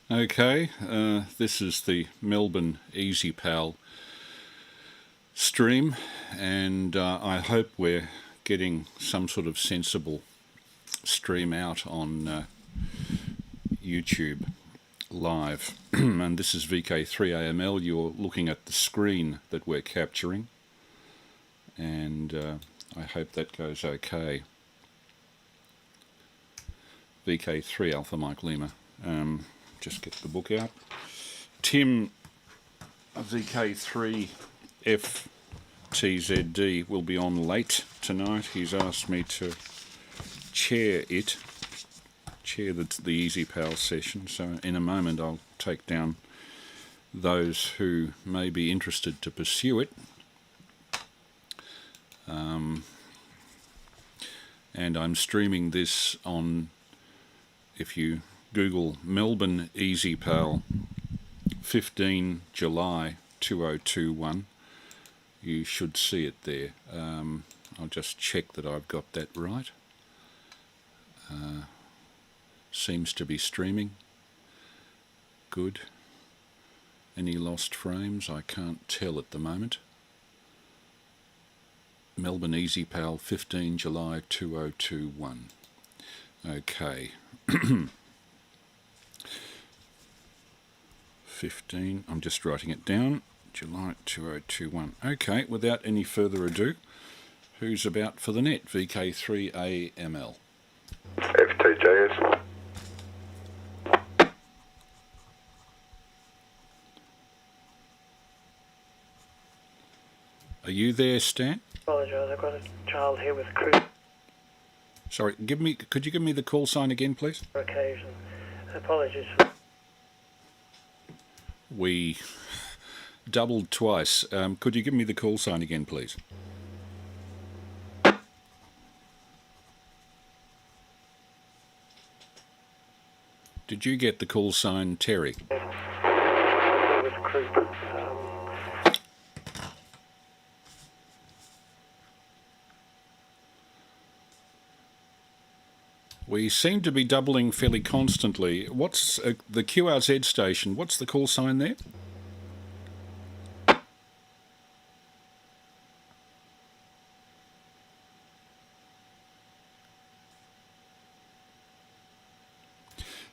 Okay, this is the Melbourne Easypal stream, and I hope we're getting some sort of sensible stream out on YouTube live. And this is VK3AML. You're looking at the screen that we're capturing, and I hope that goes okay. VK3 Alpha Mike Lima. Just get the book out. Tim, VK3 FTZD, will be on late tonight. He's asked me to chair the Easypal session, so in a moment I'll take down those who may be interested to pursue it. And I'm streaming this on, if you Google Melbourne Easypal 15 July 2021, you should see it there. I'll just check that I've got that right. Seems to be streaming. Good. Any lost frames? I can't tell at the moment. Melbourne Easypal 15 July 2021. Okay. 15, I'm just writing it down, July 2021. Okay, without any further ado, who's about for the net? VK3AML. FTJS. Are you there, Stan? Apologise, I've got a child here with crew. Sorry, could you give me the call sign again, please? For occasion. Apologies for... We doubled twice. Could you give me the call sign again, please? Did you get the call sign, Terry? with crew. We seem to be doubling fairly constantly. What's the QRZ station? What's the call sign there?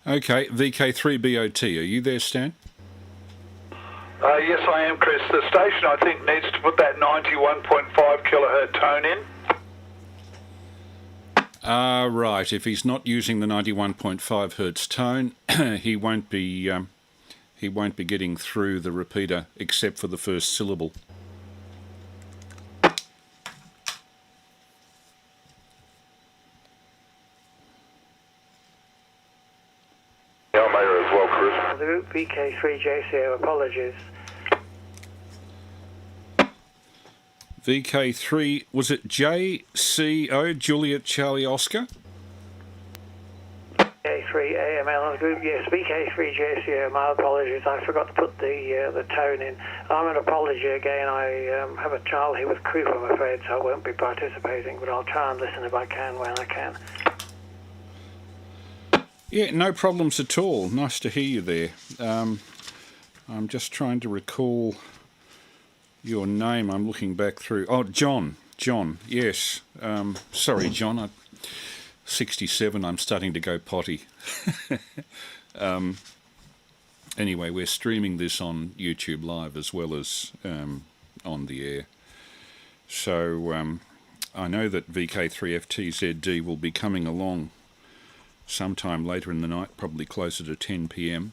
Okay, VK3BOT. Are you there, Stan? Yes, I am, Chris. The station, I think, needs to put that 91.5 kilohertz tone in. Right. If he's not using the 91.5 hertz tone, he won't be getting through the repeater except for the first syllable. Almeida as well, Chris. The route VK3JCO, apologies. VK3, was it JCO, Juliet Charlie Oscar? VK3AML group, yes, VK3JCO, my apologies, I forgot to put the tone in. I'm an apology again, I have a child here with croup, I'm afraid, so I won't be participating, but I'll try and listen if I can when I can. Yeah, no problems at all. Nice to hear you there. I'm just trying to recall your name. I'm looking back through. Oh, John. John, yes. Sorry, John. I'm 67. I'm starting to go potty. Anyway, we're streaming this on YouTube Live as well as on the air. So I know that VK3FTZD will be coming along sometime later in the night, probably closer to 10 p.m.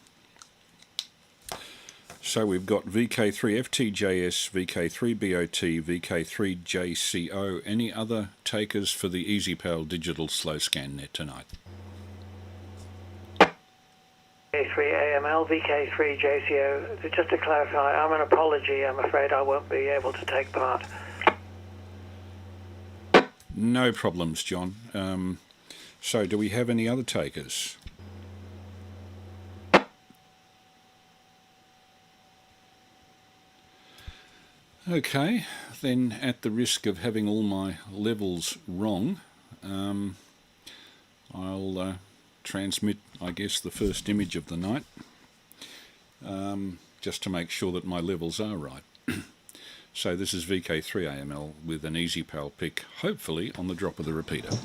So we've got VK3FTJS, VK3BOT, VK3JCO. Any other takers for the Easypal digital slow scan net tonight? VK3AML, VK3JCO. Just to clarify, I'm an apology. I'm afraid I won't be able to take part. No problems, John. So do we have any other takers? Okay, then at the risk of having all my levels wrong, I'll transmit, I guess, the first image of the night. just to make sure that my levels are right. So this is VK3AML with an Easypal pick, hopefully on the drop of the repeater.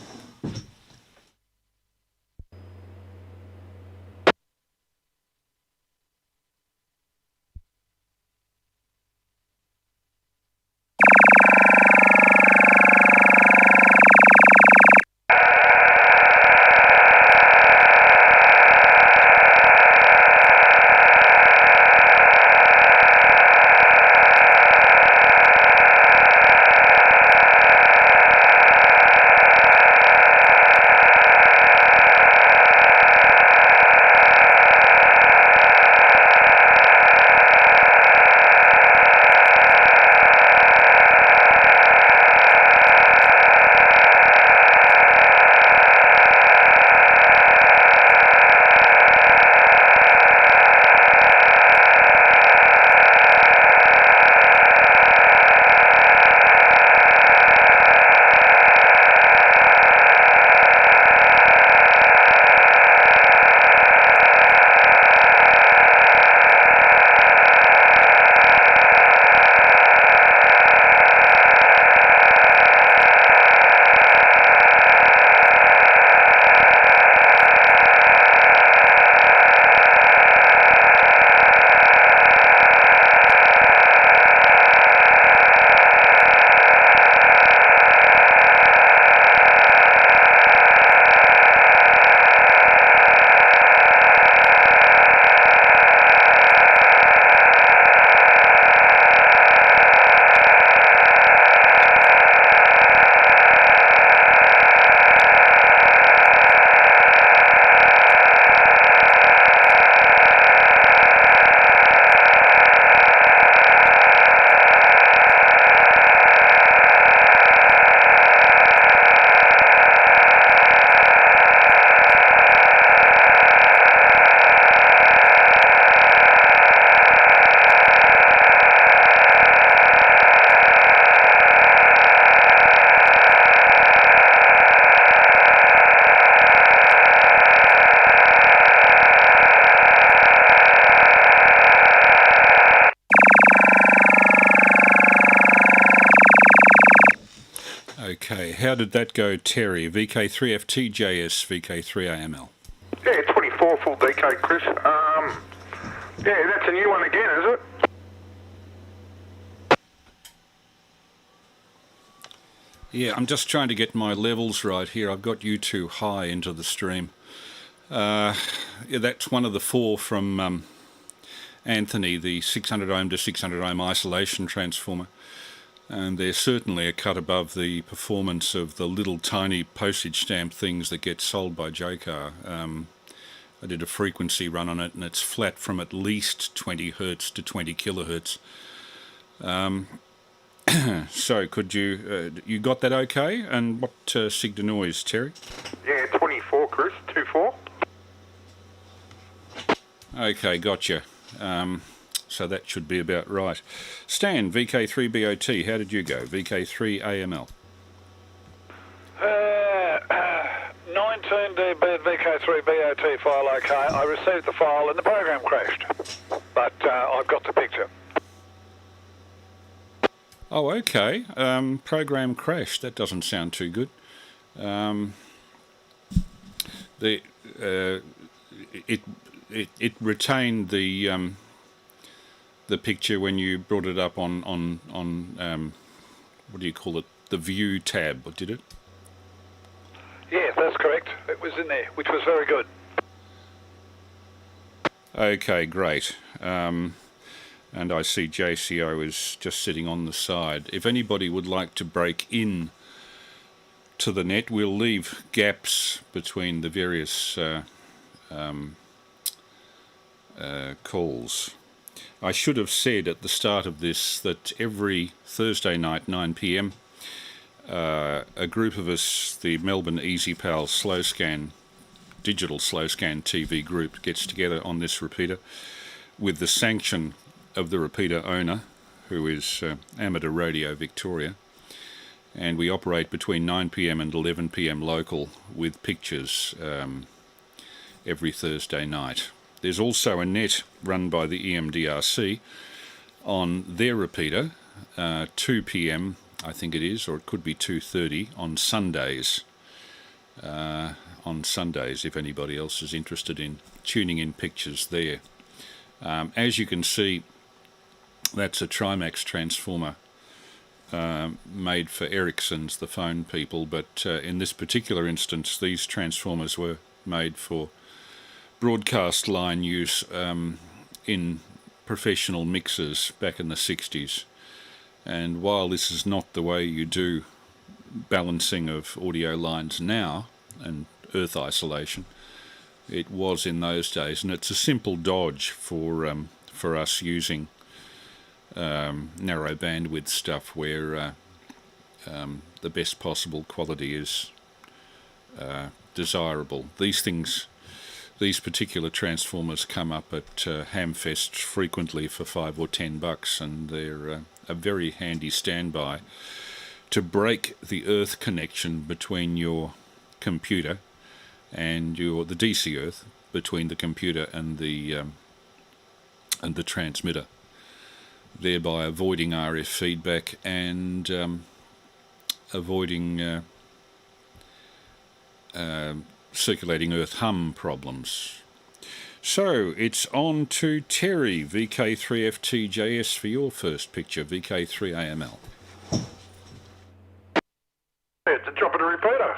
Okay, how did that go, Terry? VK3FTJS, VK3AML. Yeah, 24 full DK, Chris. Yeah, that's a new one again, is it? Yeah, I'm just trying to get my levels right here. I've got you too high into the stream. Yeah, that's one of the four from Anthony, the 600 ohm to 600 ohm isolation transformer. And they're certainly a cut above the performance of the little tiny postage stamp things that get sold by Jcar. I did a frequency run on it, and it's flat from at least 20 hertz to 20 kilohertz. So could you you got that okay? And what sig to noise, Terry? Yeah, 24, Chris. 24. Okay, gotcha. So that should be about right. Stan, VK3BOT, how did you go? VK3AML. 19 dB VK3BOT file okay. I received the file and the program crashed. But I've got the picture. Oh, okay. Program crashed. That doesn't sound too good. It retained the picture when you brought it up on what do you call it? The view tab, did it? Yes, that's correct. It was in there, which was very good. Okay, great. And I see JCO is just sitting on the side. If anybody would like to break in to the net, we'll leave gaps between the various calls. I should have said at the start of this that every Thursday night, 9 p.m, a group of us, the Melbourne Easypal slow scan, digital slow scan TV group, gets together on this repeater with the sanction of the repeater owner, who is Amateur Radio Victoria, and we operate between 9 p.m. and 11 p.m. local with pictures every Thursday night. There's also a net run by the EMDRC on their repeater, 2 p.m. I think it is, or it could be 2:30 on Sundays. If anybody else is interested in tuning in pictures there. As you can see, that's a Trimax transformer made for Ericsson's, the phone people, but in this particular instance, these transformers were made for broadcast line use in professional mixers back in the 60s. And while this is not the way you do balancing of audio lines now and earth isolation, it was in those days, and it's a simple dodge for us using narrow bandwidth stuff where the best possible quality is desirable. These particular transformers come up at Hamfests frequently for $5 or $10, and they're a very handy standby to break the earth connection between your computer and the DC earth between the computer and the transmitter, thereby avoiding RF feedback and avoiding circulating earth hum problems. So it's on to Terry, VK3FTJS, for your first picture, VK3AML. It's a drop of the repeater.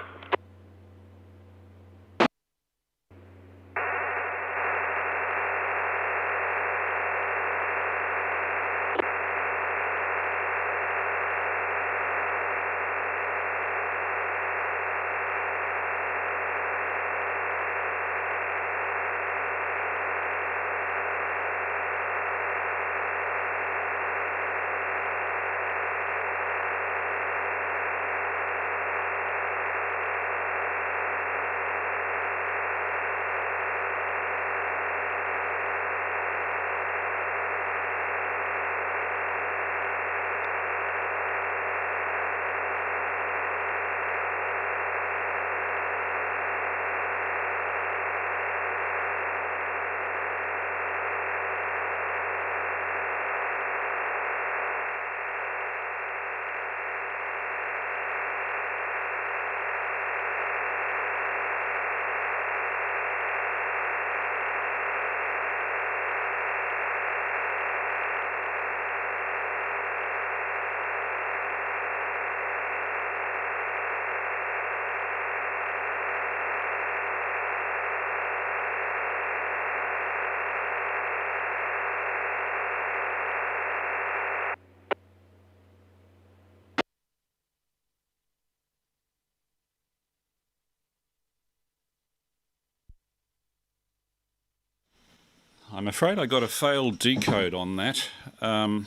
I'm afraid I got a failed decode on that. I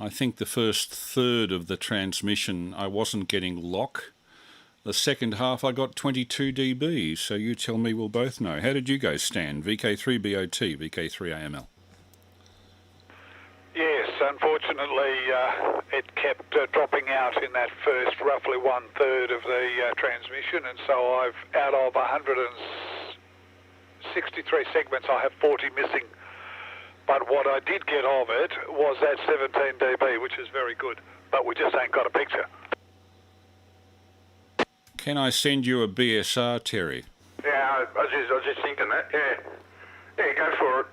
think the first third of the transmission I wasn't getting lock. The second half I got 22 dB, so you tell me, we'll both know. How did you guys stand? VK3BOT, VK3AML. Yes, unfortunately it kept dropping out in that first roughly 1/3 of the transmission, and so I've, out of 163 segments, I have 40 missing. But what I did get of it was that 17 dB, which is very good, but we just ain't got a picture. Can I send you a BSR, Terry? Yeah, I was just thinking that, yeah. Yeah, go for it.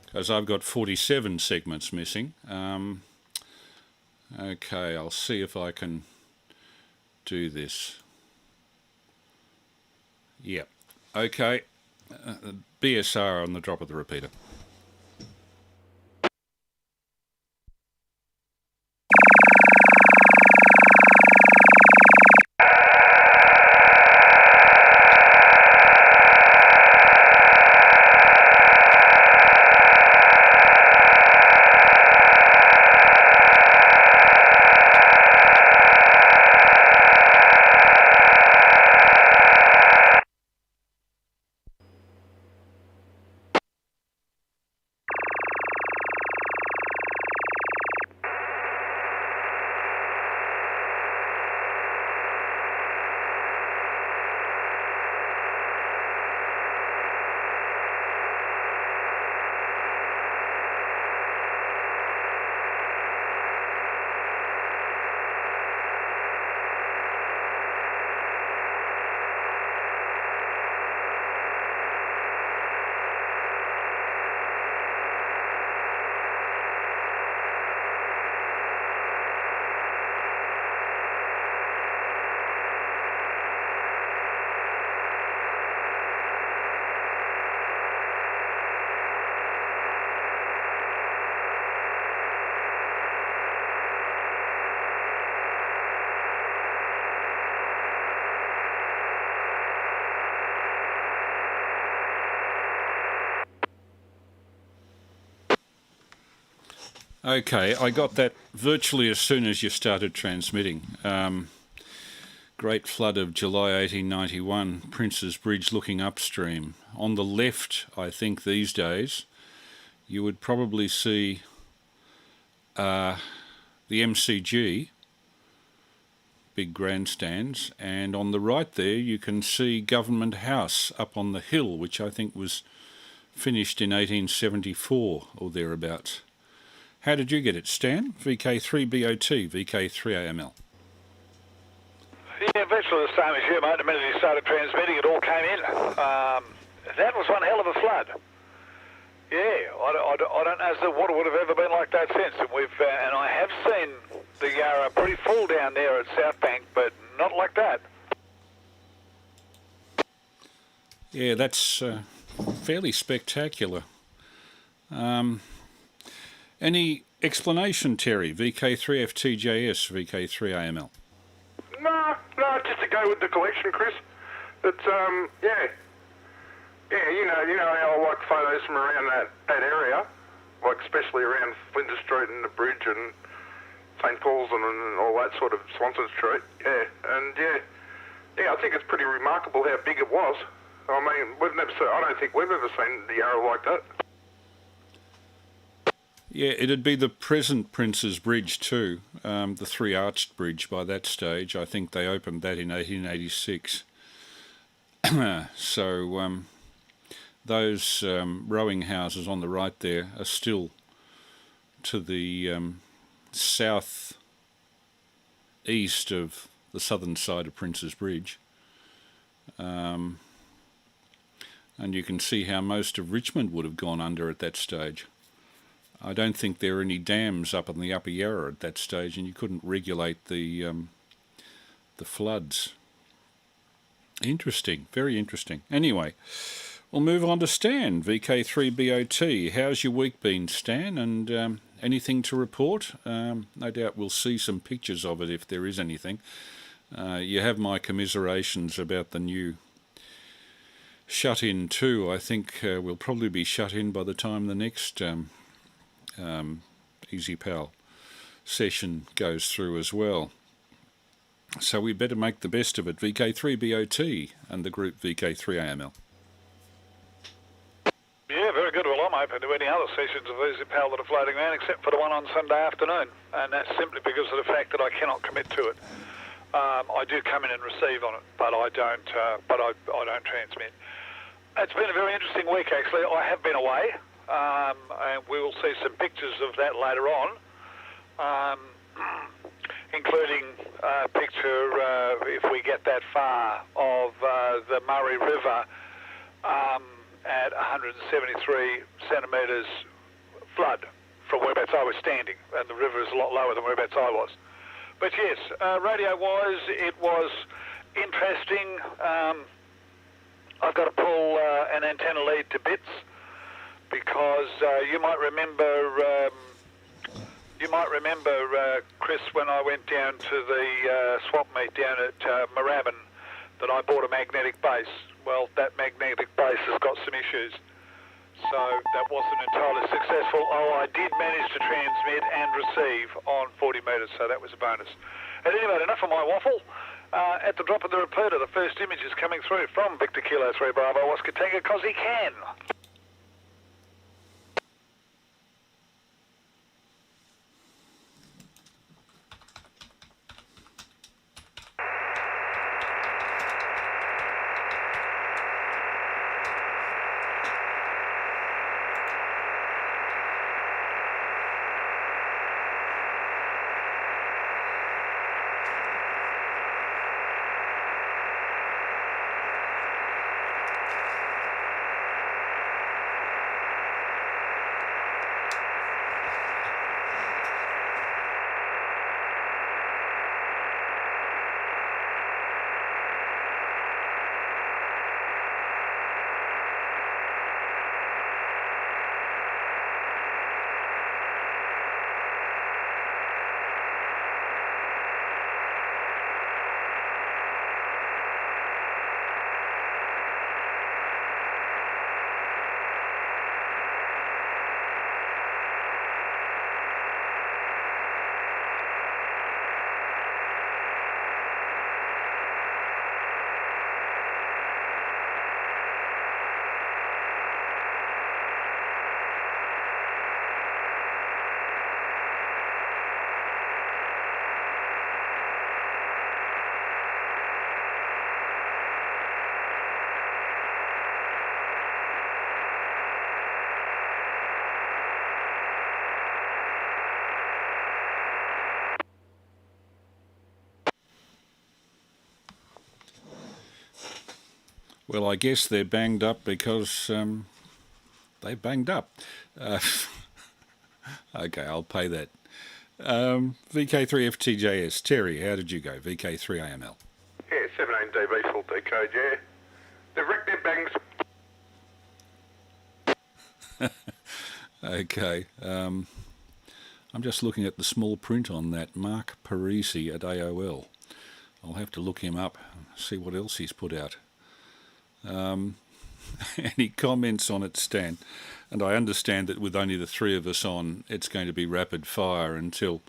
Because I've got 47 segments missing. Okay, I'll see if I can do this. Yep. Okay. BSR on the drop of the repeater. Okay, I got that virtually as soon as you started transmitting. Great flood of July 1891, Prince's Bridge looking upstream. On the left, I think these days, you would probably see the MCG, big grandstands, and on the right there you can see Government House up on the hill, which I think was finished in 1874 or thereabouts. How did you get it, Stan? VK3BOT, VK3AML. Yeah, virtually the same as you, mate. The minute you started transmitting, it all came in. That was one hell of a flood. Yeah, I don't know if the water would have ever been like that since. And I have seen the Yarra pretty full down there at South Bank, but not like that. Yeah, that's fairly spectacular. Any explanation, Terry? VK3FTJS, VK3AML. No, just to go with the collection, Chris. It's yeah, you know how I like photos from around that area, like especially around Flinders Street and the bridge and St Paul's and all that sort of Swanson Street. Yeah, and yeah, I think it's pretty remarkable how big it was. I mean, I don't think we've ever seen the Yarra like that. Yeah, it'd be the present Prince's Bridge too, the three-arched bridge by that stage. I think they opened that in 1886. So those rowing houses on the right there are still to the south east of the southern side of Prince's Bridge. And you can see how most of Richmond would have gone under at that stage. I don't think there are any dams up in the Upper Yarra at that stage, and you couldn't regulate the floods. Interesting, very interesting. Anyway, we'll move on to Stan, VK3BOT. How's your week been, Stan? And anything to report? No doubt we'll see some pictures of it if there is anything. You have my commiserations about the new shut-in too. I think we'll probably be shut in by the time the next Easypal session goes through as well. So we better make the best of it. VK3BOT and the group VK3AML. Yeah, very good. Well, I'm open to any other sessions of Easypal that are floating around, except for the one on Sunday afternoon, and that's simply because of the fact that I cannot commit to it. I do come in and receive on it, but I don't. I don't transmit. It's been a very interesting week, actually. I have been away. And we will see some pictures of that later on, including a picture, if we get that far, of the Murray River at 173 centimetres flood from whereabouts I was standing, and the river is a lot lower than whereabouts I was. But yes, radio-wise, it was interesting. I've got to pull an antenna lead to bits, because you might remember, Chris, when I went down to the swap meet down at Moorabbin, that I bought a magnetic base. Well, that magnetic base has got some issues, so that wasn't entirely successful. Oh, I did manage to transmit and receive on 40 metres, so that was a bonus. At any rate, enough of my waffle. At the drop of the repeater, the first image is coming through from Victor Kilo 3 Bravo Oscar Tango, because he can. Well, I guess they're banged up because they banged up. Okay, I'll pay that. VK3FTJS. Terry, how did you go? VK3AML. Yeah, 17 dB full decode, yeah. They've wrecked their bangs. Okay. I'm just looking at the small print on that. Mark Parisi at AOL. I'll have to look him up and see what else he's put out. Any comments on it, Stan? And I understand that with only the three of us on, it's going to be rapid fire until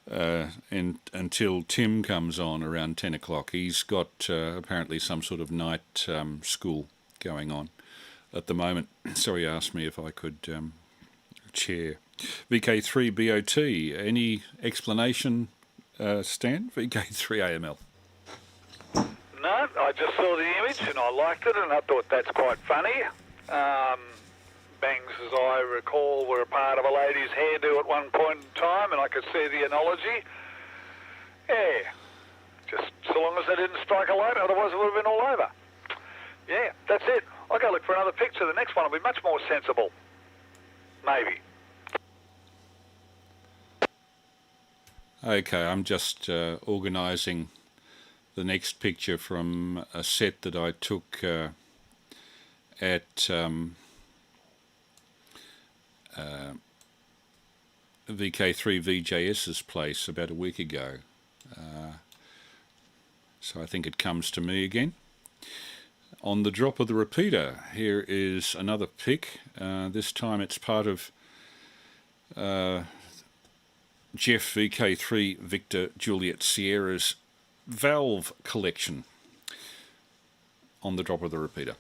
Tim comes on around 10 o'clock. He's got apparently some sort of night school going on at the moment. So he asked me if I could chair. VK3BOT, any explanation, Stan? VK3AML. No, I just saw the image and I liked it and I thought that's quite funny. Bangs, as I recall, were a part of a lady's hairdo at one point in time, and I could see the analogy. Yeah, just so long as they didn't strike a light, otherwise it would have been all over. Yeah, that's it. I'll go look for another picture. The next one will be much more sensible. Maybe. Okay, I'm just organising the next picture from a set that I took at VK3VJS's place about a week ago. So I think it comes to me again. On the drop of the repeater, here is another pic. This time it's part of Jeff VK3 Victor Juliet Sierra's valve collection on the drop of the repeater.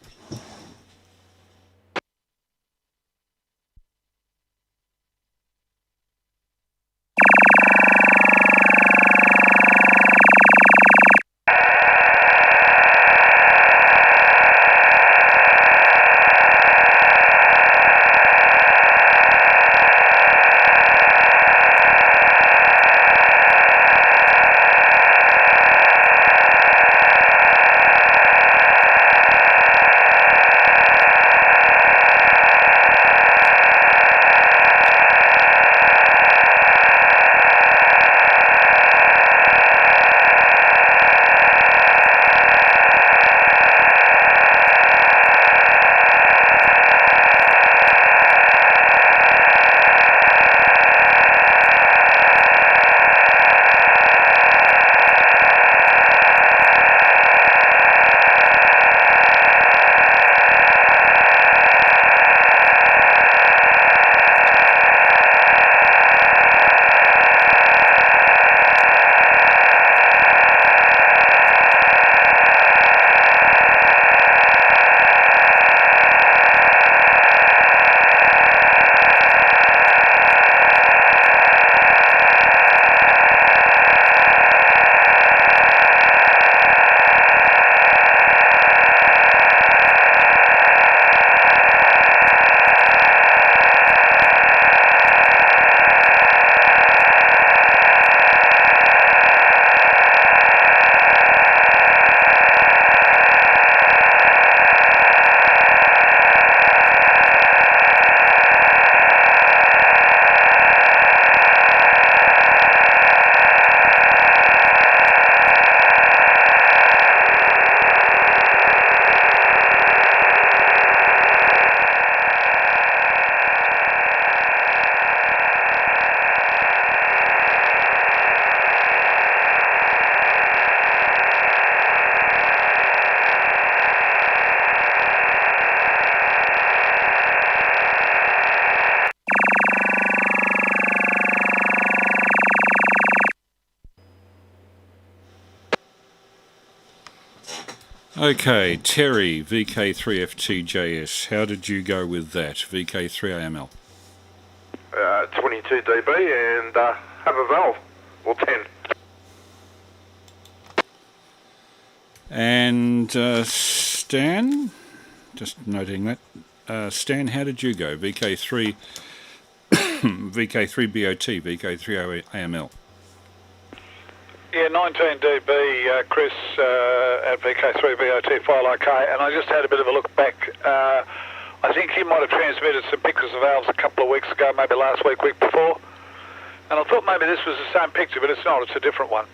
Okay, Terry, VK3FTJS, how did you go with that? VK3AML. 22 dB and have a valve, or 10. And Stan, just noting that. Stan, how did you go? VK3, VK3BOT, VK3AML. Yeah, 19 dB, Chris, at VK3BOT file OK, and I just had a bit of a look back. I think he might have transmitted some pictures of valves a couple of weeks ago, maybe last week, week before. And I thought maybe this was the same picture, but it's not, it's a different one.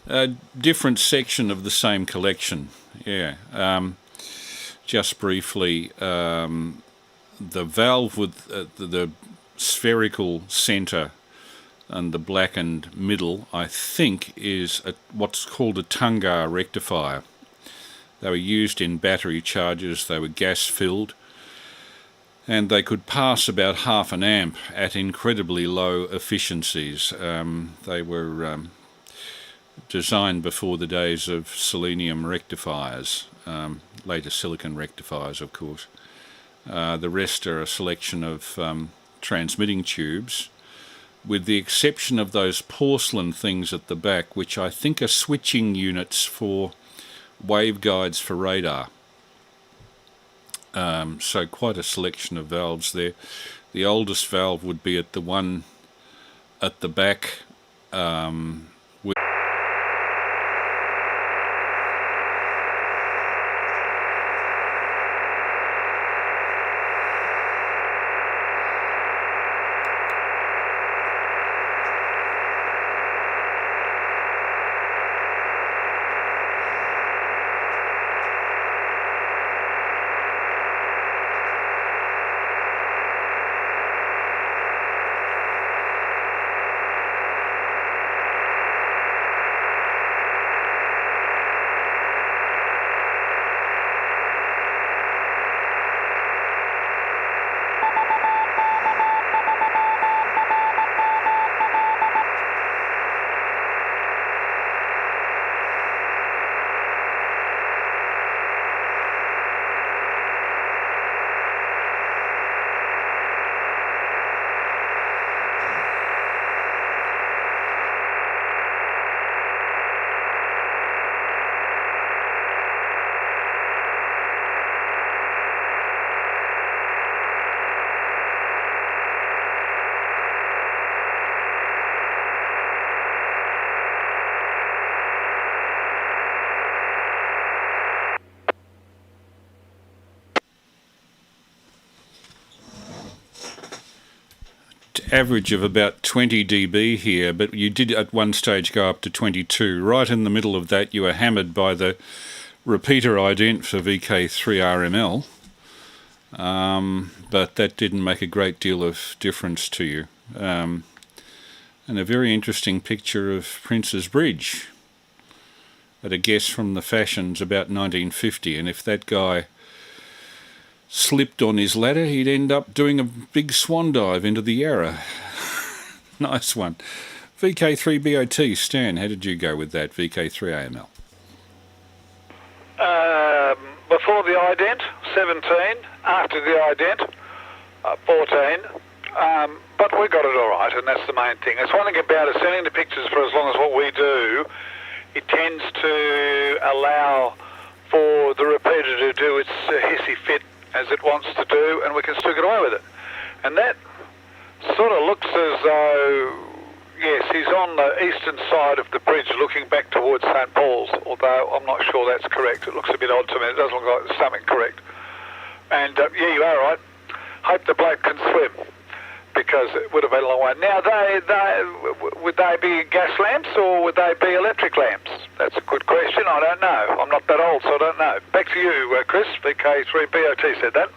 A different section of the same collection, yeah. Just briefly, the valve with the spherical centre and the blackened middle, I think, is what's called a Tungar rectifier. They were used in battery chargers, they were gas-filled, and they could pass about half an amp at incredibly low efficiencies. They were designed before the days of selenium rectifiers, later silicon rectifiers, of course. The rest are a selection of transmitting tubes, with the exception of those porcelain things at the back, which I think are switching units for waveguides for radar. So quite a selection of valves there. The oldest valve would be at the one at the back, average of about 20 dB here, but you did at one stage go up to 22. Right in the middle of that, you were hammered by the repeater ident for VK3RML, but that didn't make a great deal of difference to you. And a very interesting picture of Prince's Bridge at a guess from the fashions about 1950, and if that guy slipped on his ladder, he'd end up doing a big swan dive into the Yarra. Nice one. VK3BOT, Stan, how did you go with that, VK3AML? Before the ident, 17. After the ident, 14. But we got it all right, and that's the main thing. It's one thing about it, sending the pictures for as long as what we do, it tends to allow for the repeater to do its hissy fit as it wants to do, and we can still get away with it. And that sort of looks as though, yes, he's on the eastern side of the bridge looking back towards St. Paul's, although I'm not sure that's correct. It looks a bit odd to me. It doesn't look like there's something correct. And yeah, you are right. Hope the bloke can swim, because it would have been a long way. Now, would they be gas lamps or would they be electric lamps? That's a good question. I don't know. I'm not that old, so I don't know. Back to you, Chris. VK3BOT said that.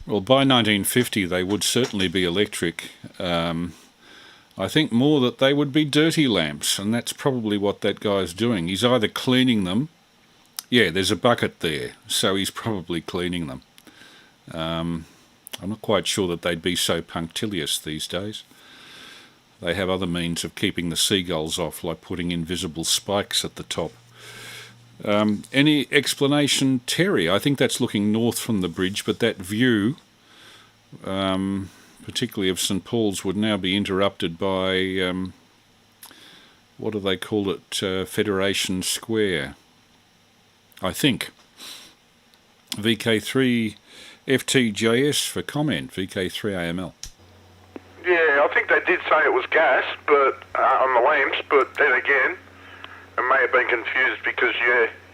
Well, by 1950, they would certainly be electric. I think more that they would be dirty lamps, and that's probably what that guy's doing. He's either cleaning them. Yeah, there's a bucket there, so he's probably cleaning them. I'm not quite sure that they'd be so punctilious these days. They have other means of keeping the seagulls off, like putting invisible spikes at the top. Any explanation, Terry? I think that's looking north from the bridge, but that view, particularly of St. Paul's, would now be interrupted by, what do they call it, Federation Square, I think. VK3 FTJS for comment, VK3AML. Yeah, I think they did say it was gas, but on the lamps. But then again, I may have been confused because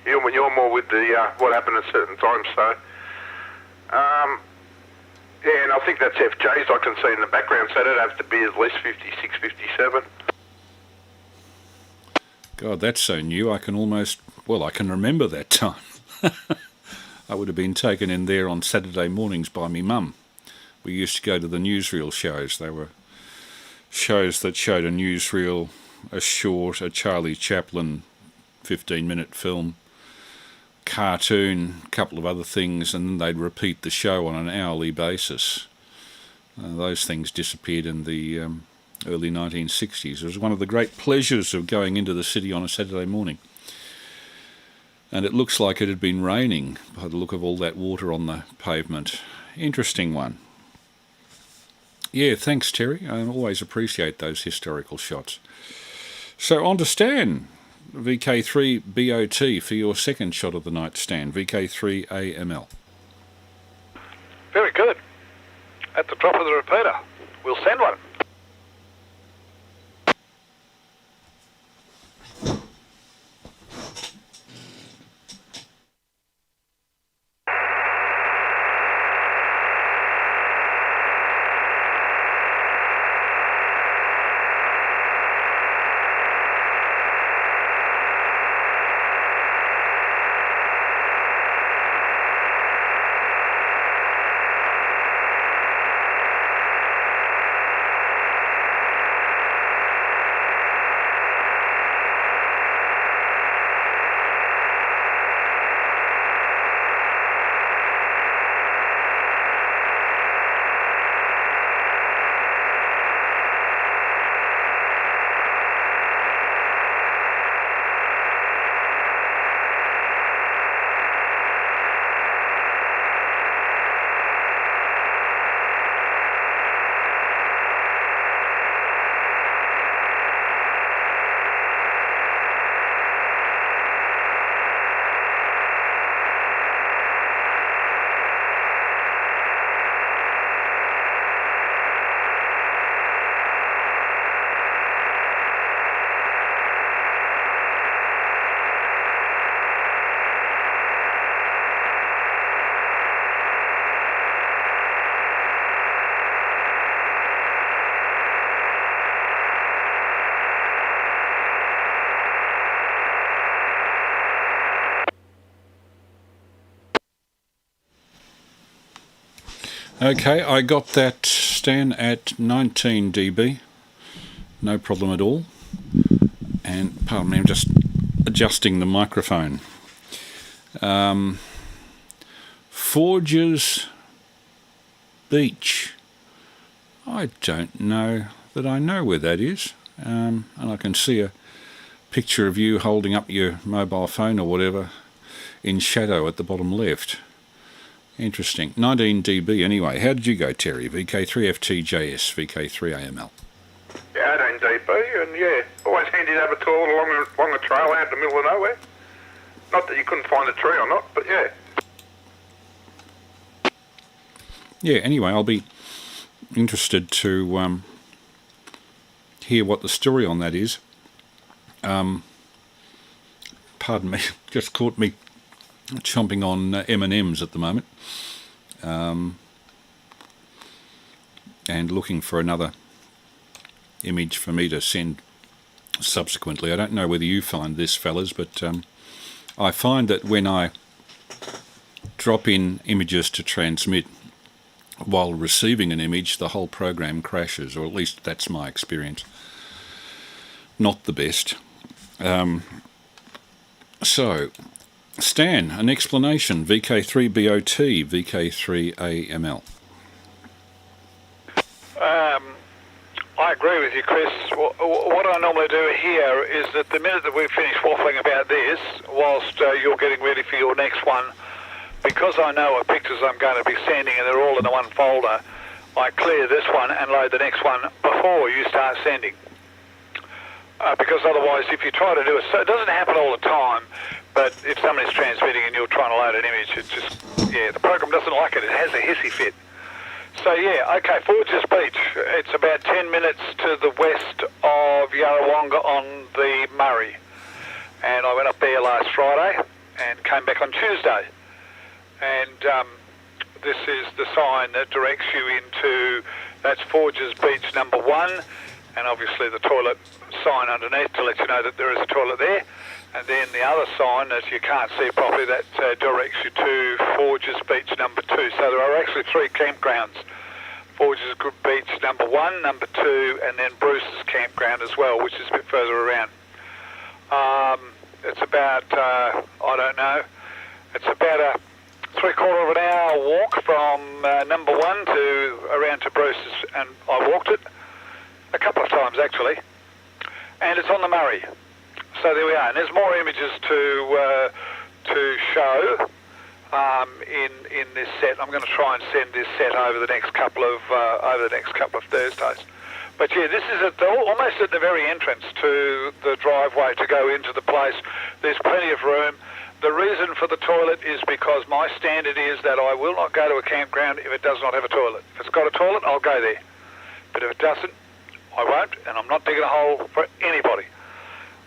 you're more with the what happened at certain times. So, yeah, and I think that's FJs I can see in the background. So that'd have to be at least 56, 57. God, that's so new. I can remember that time. I would have been taken in there on Saturday mornings by me mum. We used to go to the newsreel shows. They were shows that showed a newsreel, a short, a Charlie Chaplin 15-minute film, cartoon, a couple of other things, and then they'd repeat the show on an hourly basis. Those things disappeared in the early 1960s. It was one of the great pleasures of going into the city on a Saturday morning. And it looks like it had been raining by the look of all that water on the pavement. Interesting one. Yeah, thanks, Terry. I always appreciate those historical shots. So on to Stan, VK3BOT for your second shot of the night, Stan, VK3AML. Very good. At the drop of the repeater. We'll send one. Okay, I got that, Stan, at 19 dB. No problem at all. And, pardon me, I'm just adjusting the microphone. Forges Beach. I don't know that I know where that is. And I can see a picture of you holding up your mobile phone or whatever in shadow at the bottom left. Interesting. 19 dB anyway. How did you go, Terry? VK3FTJS, VK3AML. Yeah, 18 dB, and yeah, always handy to have a tool along a trail out in the middle of nowhere. Not that you couldn't find a tree or not, but yeah. Yeah, anyway, I'll be interested to hear what the story on that is. Pardon me, just caught me chomping on M&Ms at the moment, and looking for another image for me to send subsequently. I don't know whether you find this, fellas, but I find that when I drop in images to transmit while receiving an image, the whole program crashes, or at least that's my experience. Not the best. So, Stan, an explanation, VK3BOT, VK3AML. I agree with you, Chris. What I normally do here is that the minute that we finish waffling about this, whilst you're getting ready for your next one, because I know what pictures I'm going to be sending and they're all in the one folder, I clear this one and load the next one before you start sending. Because otherwise, if you try to do it, so it doesn't happen all the time, but if somebody's transmitting and you're trying to load an image, it just, yeah, the program doesn't like it. It has a hissy fit. So yeah, okay, Forges Beach. It's about 10 minutes to the west of Yarrawonga on the Murray. And I went up there last Friday and came back on Tuesday. And this is the sign that directs you into, that's Forges Beach number 1, and obviously the toilet sign underneath to let you know that there is a toilet there. And then the other sign that you can't see properly, that directs you to Forges Beach number 2. So there are actually 3 campgrounds. Forges Beach number 1, number 2, and then Bruce's campground as well, which is a bit further around. It's about, I don't know, it's about a 3/4 of an hour walk from number 1 to around to Bruce's, and I walked it a couple of times actually, and it's on the Murray. So there we are, and there's more images to show in this set. I'm going to try and send this set over the next couple of Thursdays. But yeah, this is almost at the very entrance to the driveway to go into the place. There's plenty of room. The reason for the toilet is because my standard is that I will not go to a campground if it does not have a toilet. If it's got a toilet, I'll go there. But if it doesn't, I won't, and I'm not digging a hole for anybody.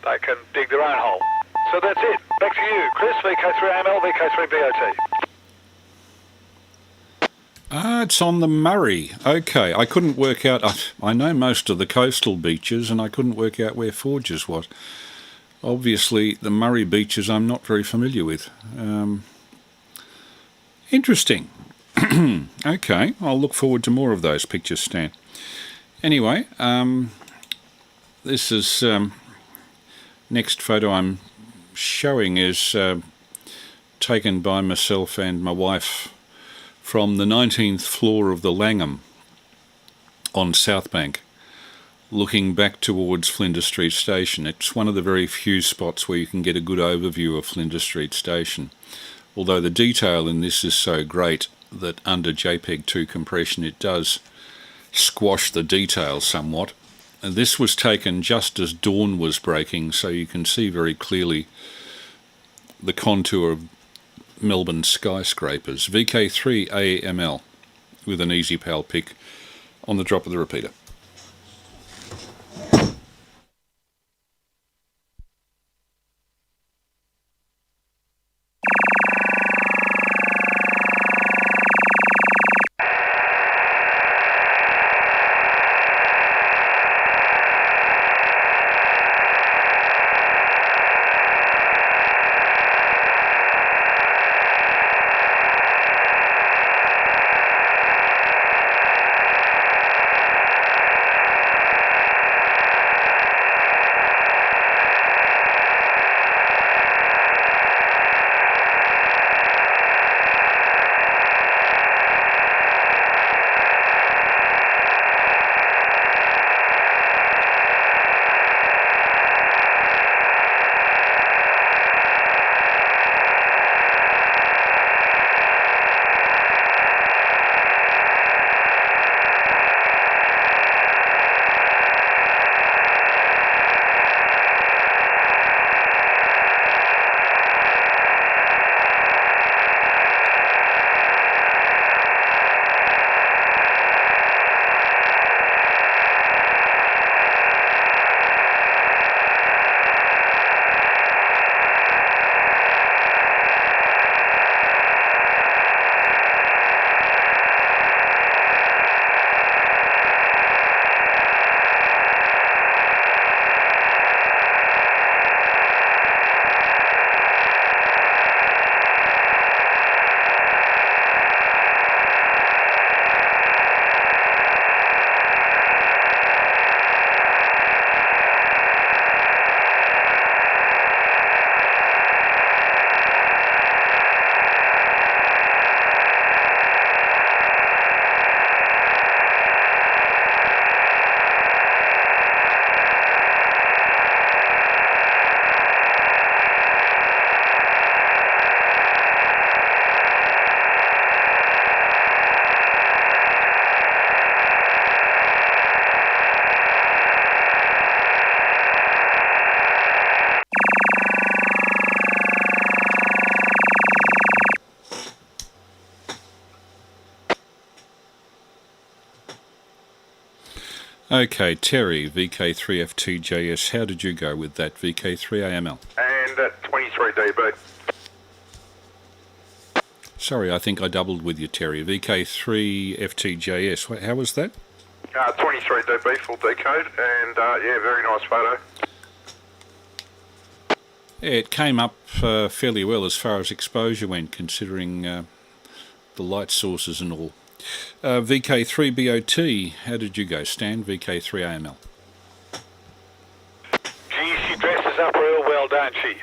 They can dig their own hole. So that's it. Back to you, Chris, VK3AML, VK3BOT. It's on the Murray. Okay, I couldn't work out. I know most of the coastal beaches, and I couldn't work out where Forges was. Obviously, the Murray beaches I'm not very familiar with. Interesting. Okay, I'll look forward to more of those pictures, Stan. Anyway, this is next photo I'm showing is taken by myself and my wife from the 19th floor of the Langham on South Bank, looking back towards Flinders Street Station. It's one of the very few spots where you can get a good overview of Flinders Street Station, although the detail in this is so great that under JPEG 2 compression it does squash the detail somewhat. And this was taken just as dawn was breaking, so you can see very clearly the contour of Melbourne skyscrapers. VK3AML with an Easypal pic on the drop of the repeater. Okay, Terry, VK3FTJS, how did you go with that VK3AML? And at 23 dB. Sorry, I think I doubled with you, Terry. VK3FTJS, how was that? 23 dB full decode, and yeah, very nice photo. Yeah, it came up fairly well as far as exposure went, considering the light sources and all. VK3BOT, how did you go, Stan? VK3AML. Gee, she dresses up real well, don't she?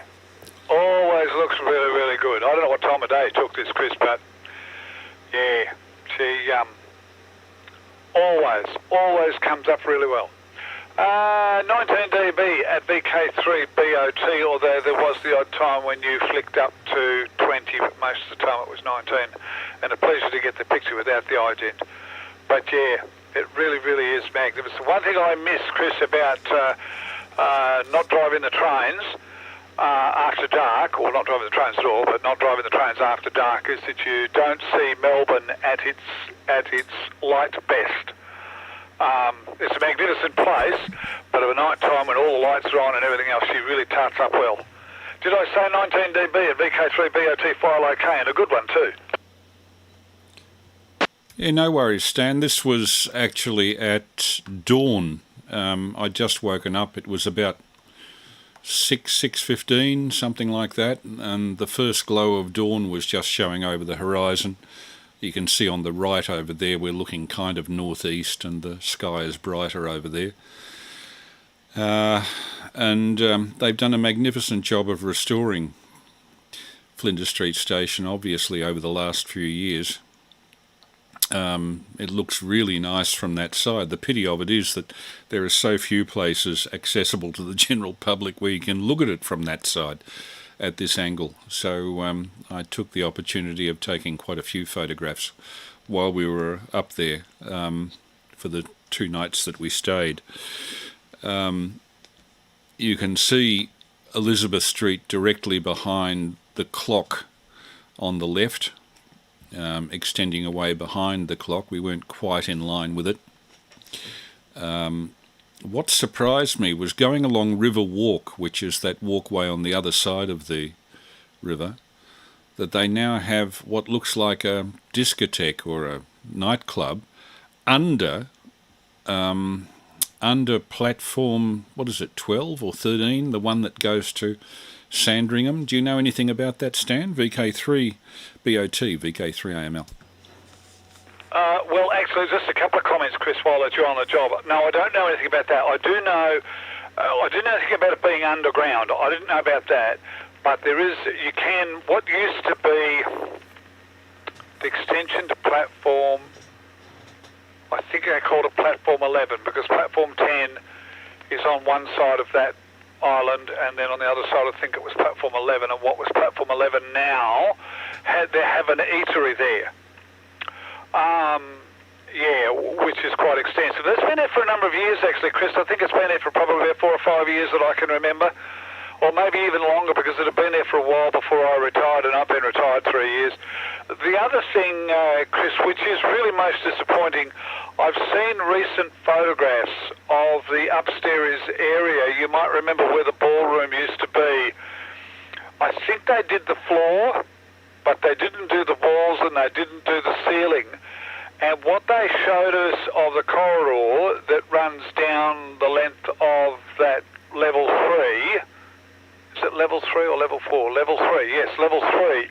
Always looks really, really good. I don't know what time of day it took this, Chris, but yeah, she always comes up really well. 19 dB at VK3BOT, although there was the odd time when you flicked up to 20, but most of the time it was 19. And a pleasure to get the picture without the ident. But yeah, it really, really is magnificent. One thing I miss, Chris, about not driving the trains after dark, or not driving the trains at all, but not driving the trains after dark, is that you don't see Melbourne at its light best. It's a magnificent place, but at a night time when all the lights are on and everything else, she really tarts up well. Did I say 19 dB at VK3BOT file okay, and a good one too? Yeah, no worries, Stan. This was actually at dawn. I'd just woken up. It was about 6:15, something like that, and the first glow of dawn was just showing over the horizon. You can see on the right over there we're looking kind of northeast, and the sky is brighter over there. They've done a magnificent job of restoring Flinders Street Station, obviously, over the last few years. It looks really nice from that side. The pity of it is that there are so few places accessible to the general public where you can look at it from that side at this angle. So I took the opportunity of taking quite a few photographs while we were up there for the 2 nights that we stayed. You can see Elizabeth Street directly behind the clock on the left, extending away behind the clock. We weren't quite in line with it. What surprised me was going along River Walk, which is that walkway on the other side of the river, that they now have what looks like a discotheque or a nightclub under platform, 12 or 13, the one that goes to Sandringham. Do you know anything about that, Stan? VK3BOT, VK3AML. Well, actually, just a couple of comments, Chris, while you're on the job. No, I don't know anything about that. I do know anything about it being underground. I didn't know about that. But there is, what used to be the extension to platform, I think they called it platform 11, because platform 10 is on one side of that island, and then on the other side I think it was platform 11, and what was platform 11 now, they have an eatery there. Yeah, which is quite extensive. It's been there for a number of years, actually, Chris. I think it's been there for probably about 4 or 5 years that I can remember, or maybe even longer, because it had been there for a while before I retired, and I've been retired 3 years. The other thing, Chris, which is really most disappointing, I've seen recent photographs of the upstairs area. You might remember where the ballroom used to be. I think they did the floor, but they didn't do the walls and they didn't do the ceiling. And what they showed us of the corridor that runs down the length of that level 3, is it level 3 or level 4? Level 3, yes, level 3.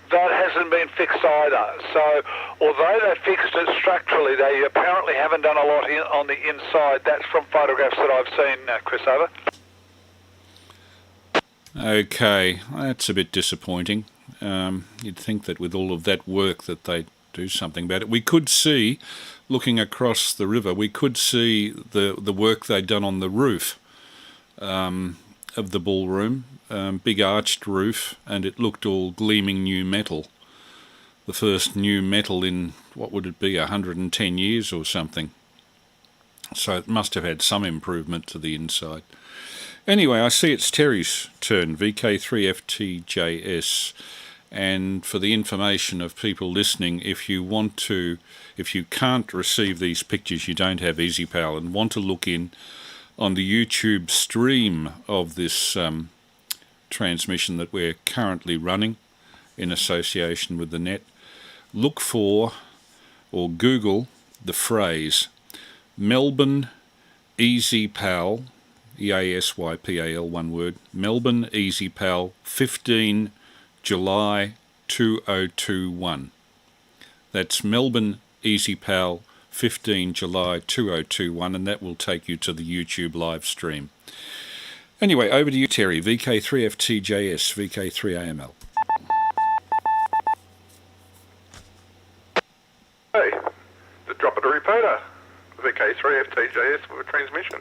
That hasn't been fixed either. So although they fixed it structurally, they apparently haven't done a lot on the inside. That's from photographs that I've seen, Chris, over. Okay, that's a bit disappointing. You'd think that with all of that work that they'd do something about it. We could see, looking across the river, we could see the work they'd done on the roof of the ballroom, big arched roof, and it looked all gleaming new metal. The first new metal in, what would it be, 110 years or something. So it must have had some improvement to the inside. Anyway, I see it's Terry's turn, VK3FTJS. And for the information of people listening, if you can't receive these pictures, you don't have Easypal, and want to look in on the YouTube stream of this transmission that we're currently running in association with the net, look for or Google the phrase Melbourne Easypal, Easypal, one word, Melbourne Easypal 15 July 2021. That's Melbourne Easypal 15 July 2021, and that will take you to the YouTube live stream. Anyway, over to you, Terry. VK3FTJS, VK3AML. Hey, the drop of the repeater. VK3FTJS with a transmission.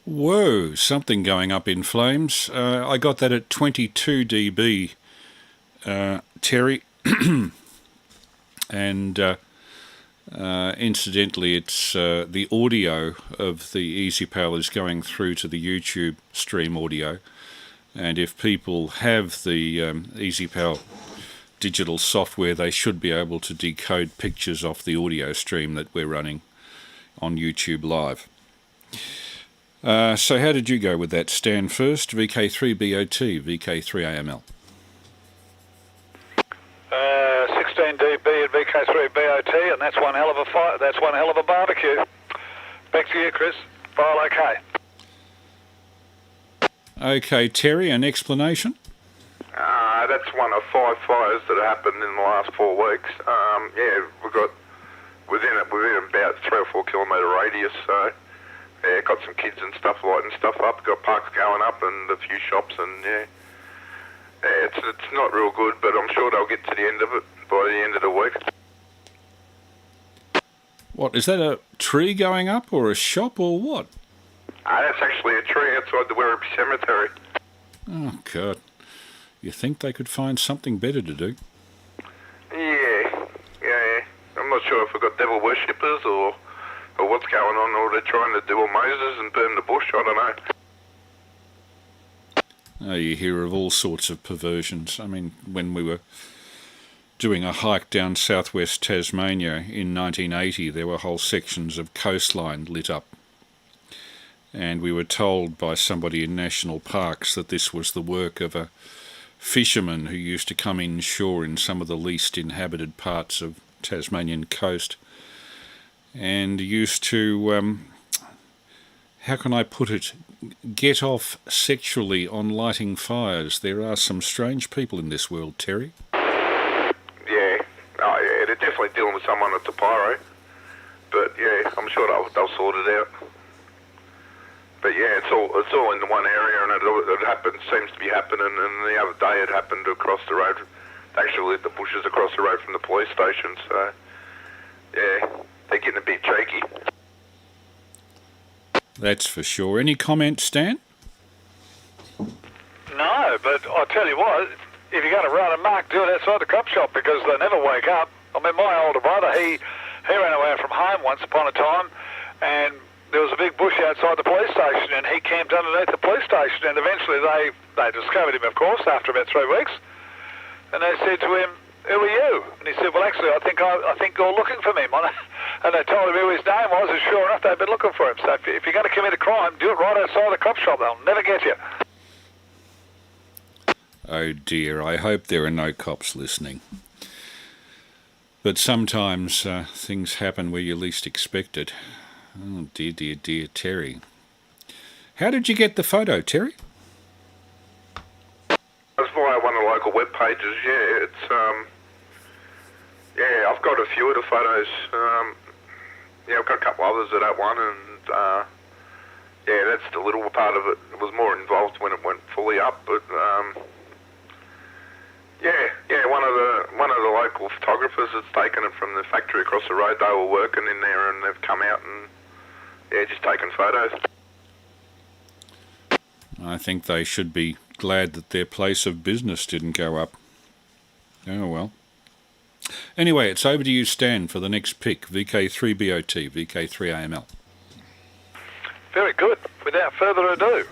Whoa, something going up in flames. I got that at 22 dB, Terry. And incidentally, it's the audio of the Easypal is going through to the YouTube stream audio. And if people have the Easypal digital software, they should be able to decode pictures off the audio stream that we're running on YouTube Live. So how did you go with that? Stan first, VK3BOT, VK3AML. 16 dB at VK3BOT, and that's one hell of a fight. That's one hell of a barbecue. Back to you, Chris. File okay. Okay, Terry, an explanation? That's one of 5 fires that happened in the last 4 weeks. Yeah, we've got within about 3 or 4 kilometre radius, so yeah, got some kids and stuff lighting stuff up, got parks going up and a few shops, and yeah, it's not real good, but I'm sure they'll get to the end of it by the end of the week. What, is that a tree going up or a shop or what? That's actually a tree outside the Werribee Cemetery. Oh, God. You think they could find something better to do? Yeah. I'm not sure if we've got devil worshippers or what's going on, or they're trying to do a Moses and burn the bush, I don't know. Oh, you hear of all sorts of perversions. I mean, when we were doing a hike down southwest Tasmania in 1980, there were whole sections of coastline lit up. And we were told by somebody in national parks that this was the work of a fisherman who used to come inshore in some of the least inhabited parts of Tasmanian coast and used to, how can I put it, get off sexually on lighting fires. There are some strange people in this world, Terry. Yeah, they're definitely dealing with someone at the pyro, but yeah, I'm sure they'll sort it out. But yeah, it's all in the one area, and it happens, seems to be happening. And the other day it happened across the road, actually the bushes across the road from the police station. So yeah, they're getting a bit cheeky. That's for sure. Any comments, Stan? No, but I'll tell you what, if you're going to run a muck, do it outside the cop shop because they never wake up. I mean, my older brother, he ran away from home once upon a time, and there was a big bush outside the police station, and he camped underneath the police station, and eventually they discovered him, of course, after about 3 weeks, and they said to him, "Who are you?" And he said, "Well, actually, I think you're looking for me." And they told him who his name was, and sure enough, they'd been looking for him. So if you're going to commit a crime, do it right outside the cop shop. They'll never get you. Oh dear, I hope there are no cops listening. But sometimes things happen where you least expect it. Oh dear, dear, dear, Terry. How did you get the photo, Terry? That's via one of the local web pages. Yeah, it's I've got a few of the photos. I've got a couple others of that one, and that's the little part of it. It was more involved when it went fully up, but one of the local photographers that's taken it from the factory across the road. They were working in there, and they've come out and just taken photos. I think they should be glad that their place of business didn't go up. Oh well. Anyway, it's over to you, Stan, for the next pick. VK3BOT, VK3AML. Very good. Without further ado.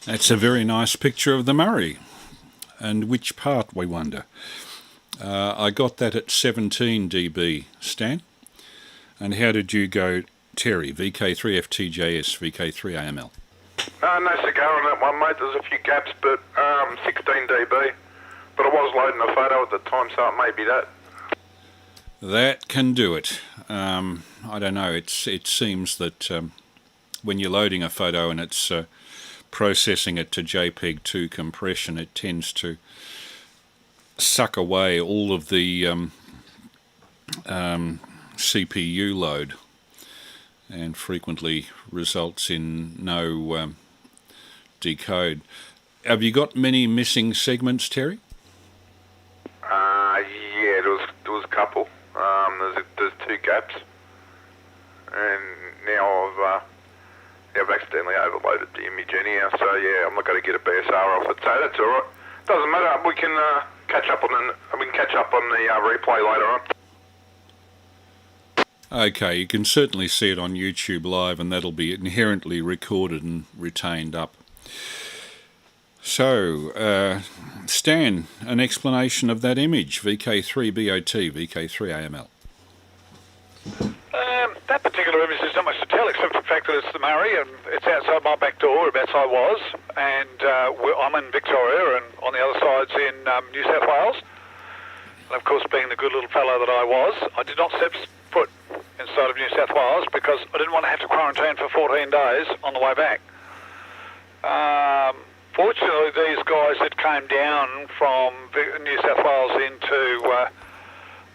That's a very nice picture of the Murray. And which part, we wonder? I got that at 17 dB, Stan. And how did you go, Terry? VK3FTJS, VK3AML. No cigar on that one, mate. There's a few gaps, but 16 dB. But I was loading a photo at the time, so it may be that. That can do it. I don't know. It seems that when you're loading a photo and it's processing it to JPEG 2 compression, it tends to suck away all of the CPU load and frequently results in no decode. Have you got many missing segments, Terry? There was a couple. There's 2 gaps, and now I've accidentally overloaded the image anyhow. So I'm not going to get a BSR off it. So that's all right. Doesn't matter. We can catch up on the replay later on. Okay, you can certainly see it on YouTube Live, and that'll be inherently recorded and retained up. So, Stan, an explanation of that image, VK3BOT, VK3AML. That particular image is not much to tell, except for the fact that it's the Murray, and it's outside my back door, whereabouts I was, and I'm in Victoria, and on the other side's in New South Wales. And of course, being the good little fellow that I was, I did not set foot inside of New South Wales because I didn't want to have to quarantine for 14 days on the way back. Fortunately, these guys that came down from New South Wales into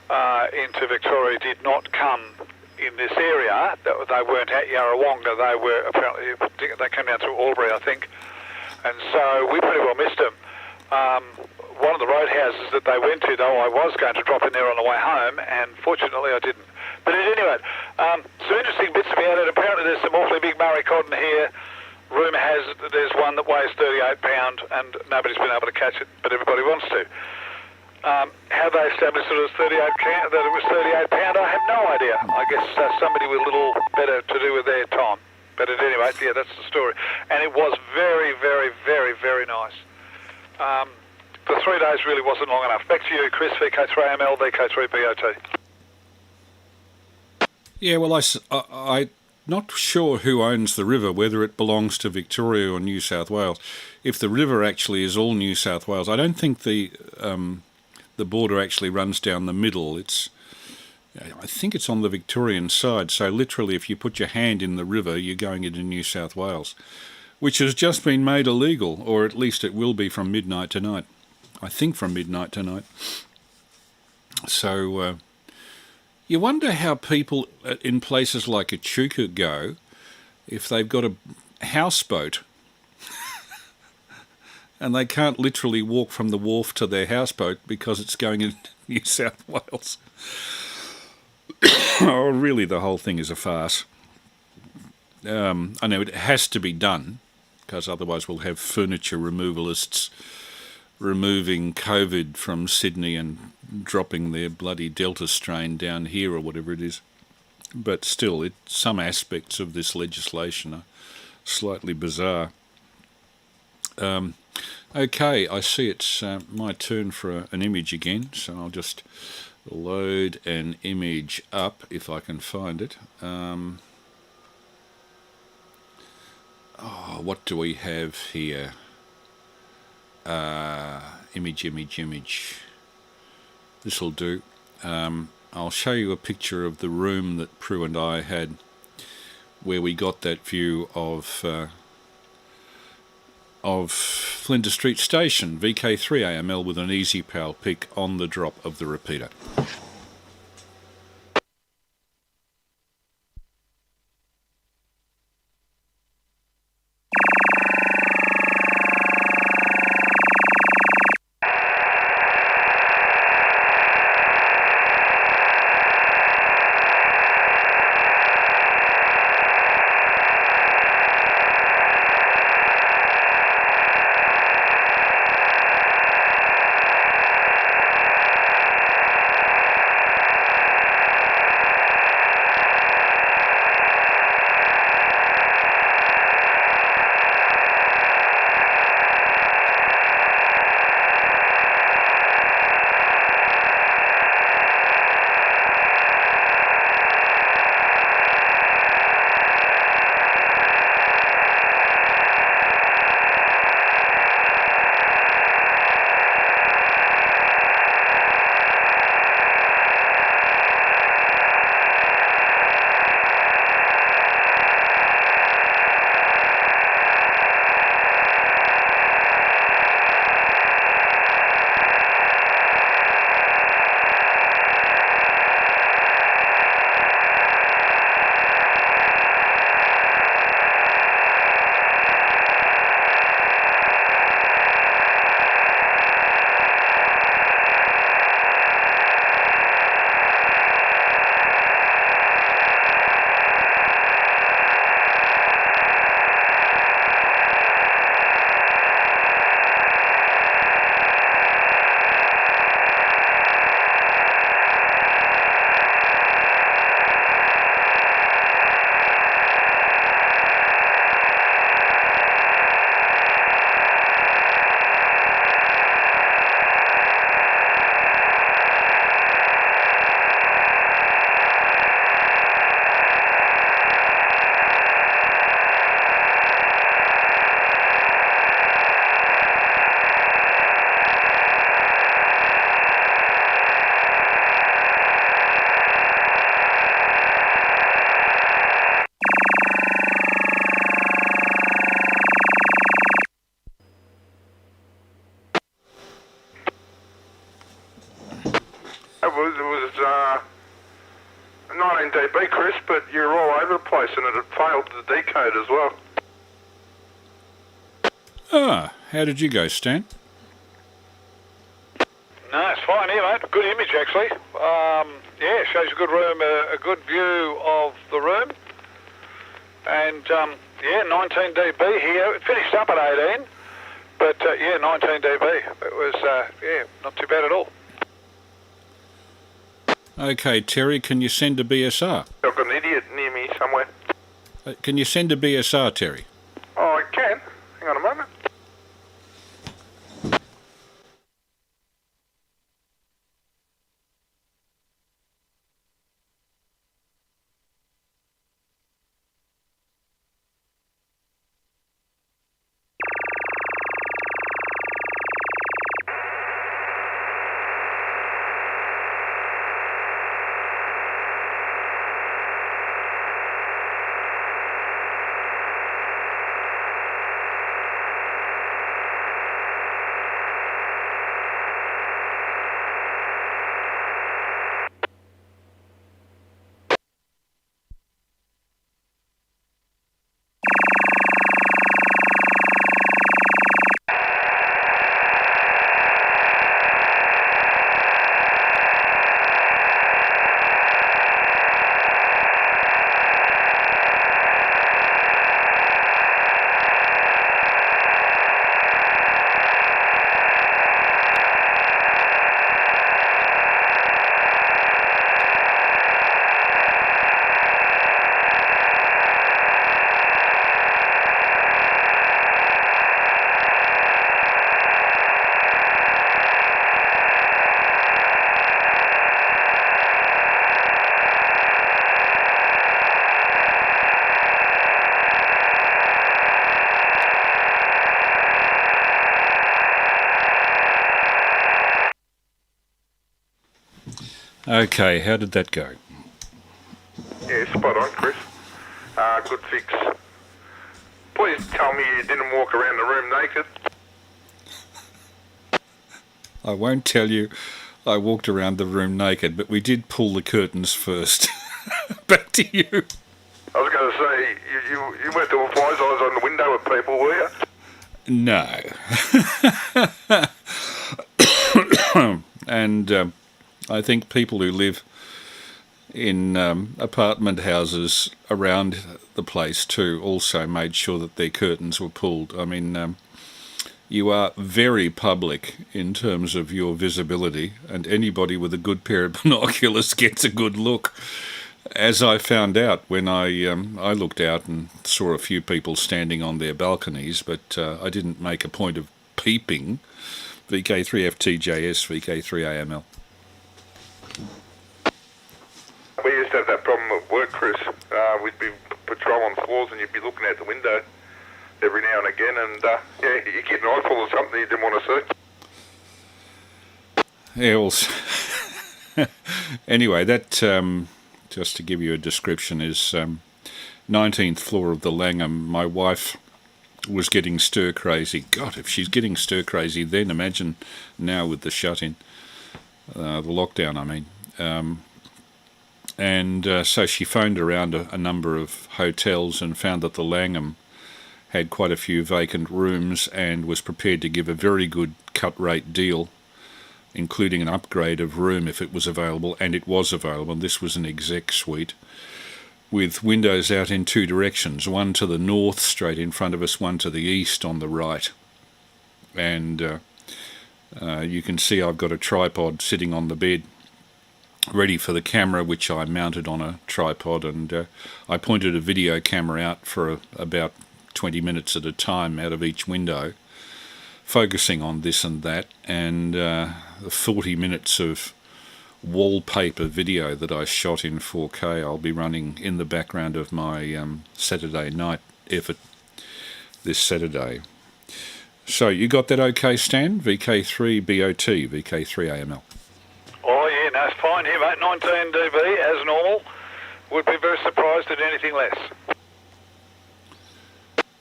into Victoria did not come in this area. They weren't at Yarrawonga. They were apparently, they came down through Albury, I think. And so we pretty well missed them. One of the roadhouses that they went to, though, I was going to drop in there on the way home, and fortunately I didn't. But at any rate, some interesting bits about it. Apparently there's some awfully big Murray codden here. Rumour has it that there's one that weighs 38 pound, and nobody's been able to catch it, but everybody wants to. How they established that it was 38 pound, I have no idea. I guess somebody with a little better to do with their time. But at any rate, yeah, that's the story. And it was very, very, very, very nice. The 3 days really wasn't long enough. Back to you, Chris, VK3ML, VK3BOT. Yeah, well, I'm not sure who owns the river, whether it belongs to Victoria or New South Wales. If the river actually is all New South Wales, I don't think the border actually runs down the middle. I think it's on the Victorian side. So literally, if you put your hand in the river, you're going into New South Wales, which has just been made illegal, or at least it will be from midnight tonight. I think from midnight tonight. So you wonder how people in places like Echuca go if they've got a houseboat and they can't literally walk from the wharf to their houseboat because it's going in New South Wales. Oh, really, the whole thing is a farce. I know it has to be done, because otherwise we'll have furniture removalists removing COVID from Sydney and dropping their bloody Delta strain down here or whatever it is. But still, some aspects of this legislation are slightly bizarre. Okay, I see it's my turn for an image again, so I'll just load an image up if I can find it. What do we have here? Image. This'll do. I'll show you a picture of the room that Prue and I had, where we got that view of Flinders Street Station, VK3AML, with an Easypal pic on the drop of the repeater. but you're all over the place and it had failed to decode as well. Ah, how did you go, Stan? No, it's fine here, mate. Good image, actually. Yeah, shows a good room, a good view of the room. And, yeah, 19 dB here. It finished up at 18, but, yeah, 19 dB. It was, yeah, not too bad at all. Okay, Terry, can you send a BSR? I've got an idiot near me somewhere. Can you send a BSR, Terry? Oh, I can. Hang on a moment. Okay, how did that go? Yeah, spot on, Chris. Good fix. Please tell me you didn't walk around the room naked. I won't tell you I walked around the room naked, but we did pull the curtains first. Back to you. I was going to say, you weren't doing flies eyes on the window with people, were you? No. And I think people who live in apartment houses around the place too also made sure that their curtains were pulled. I mean, you are very public in terms of your visibility, and anybody with a good pair of binoculars gets a good look. As I found out when I looked out and saw a few people standing on their balconies, but I didn't make a point of peeping. VK3FTJS, VK3AML. We used to have that problem at work, Chris. We'd be patrolling floors and you'd be looking out the window every now and again, and yeah, you get an eyeful of something you didn't want to see. Yeah, well, anyway, that, just to give you a description, is 19th floor of the Langham. My wife was getting stir-crazy. God, if she's getting stir-crazy then, imagine now with the shut-in, the lockdown, I mean. And so she phoned around a number of hotels and found that the Langham had quite a few vacant rooms and was prepared to give a very good cut rate deal, including an upgrade of room if it was available, and it was available. And this was an exec suite with windows out in two directions, one to the north straight in front of us, one to the east on the right. And you can see I've got a tripod sitting on the bed ready for the camera, which I mounted on a tripod, and I pointed a video camera out for about 20 minutes at a time out of each window, focusing on this and that, and the 40 minutes of wallpaper video that I shot in 4K I'll be running in the background of my Saturday night effort this Saturday. So you got that okay, Stan? VK3BOT, VK3AML. Oh, yeah, no, it's fine here, mate. 19 dB, as normal. Would be very surprised at anything less.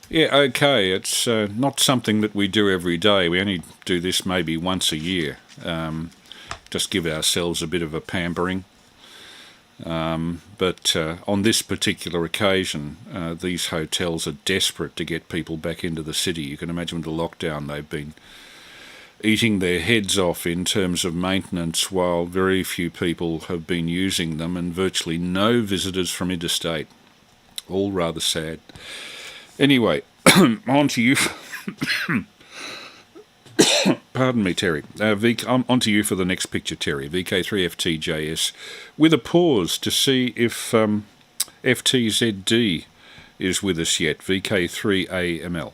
Yeah, okay. It's not something that we do every day. We only do this maybe once a year. Just give ourselves a bit of a pampering. But on this particular occasion, these hotels are desperate to get people back into the city. You can imagine with the lockdown, they've been eating their heads off in terms of maintenance, while very few people have been using them and virtually no visitors from interstate. All rather sad. Anyway, on to you. Pardon me, Terry. On to you for the next picture, Terry. VK3FTJS, with a pause to see if FTZD is with us yet. VK3AML.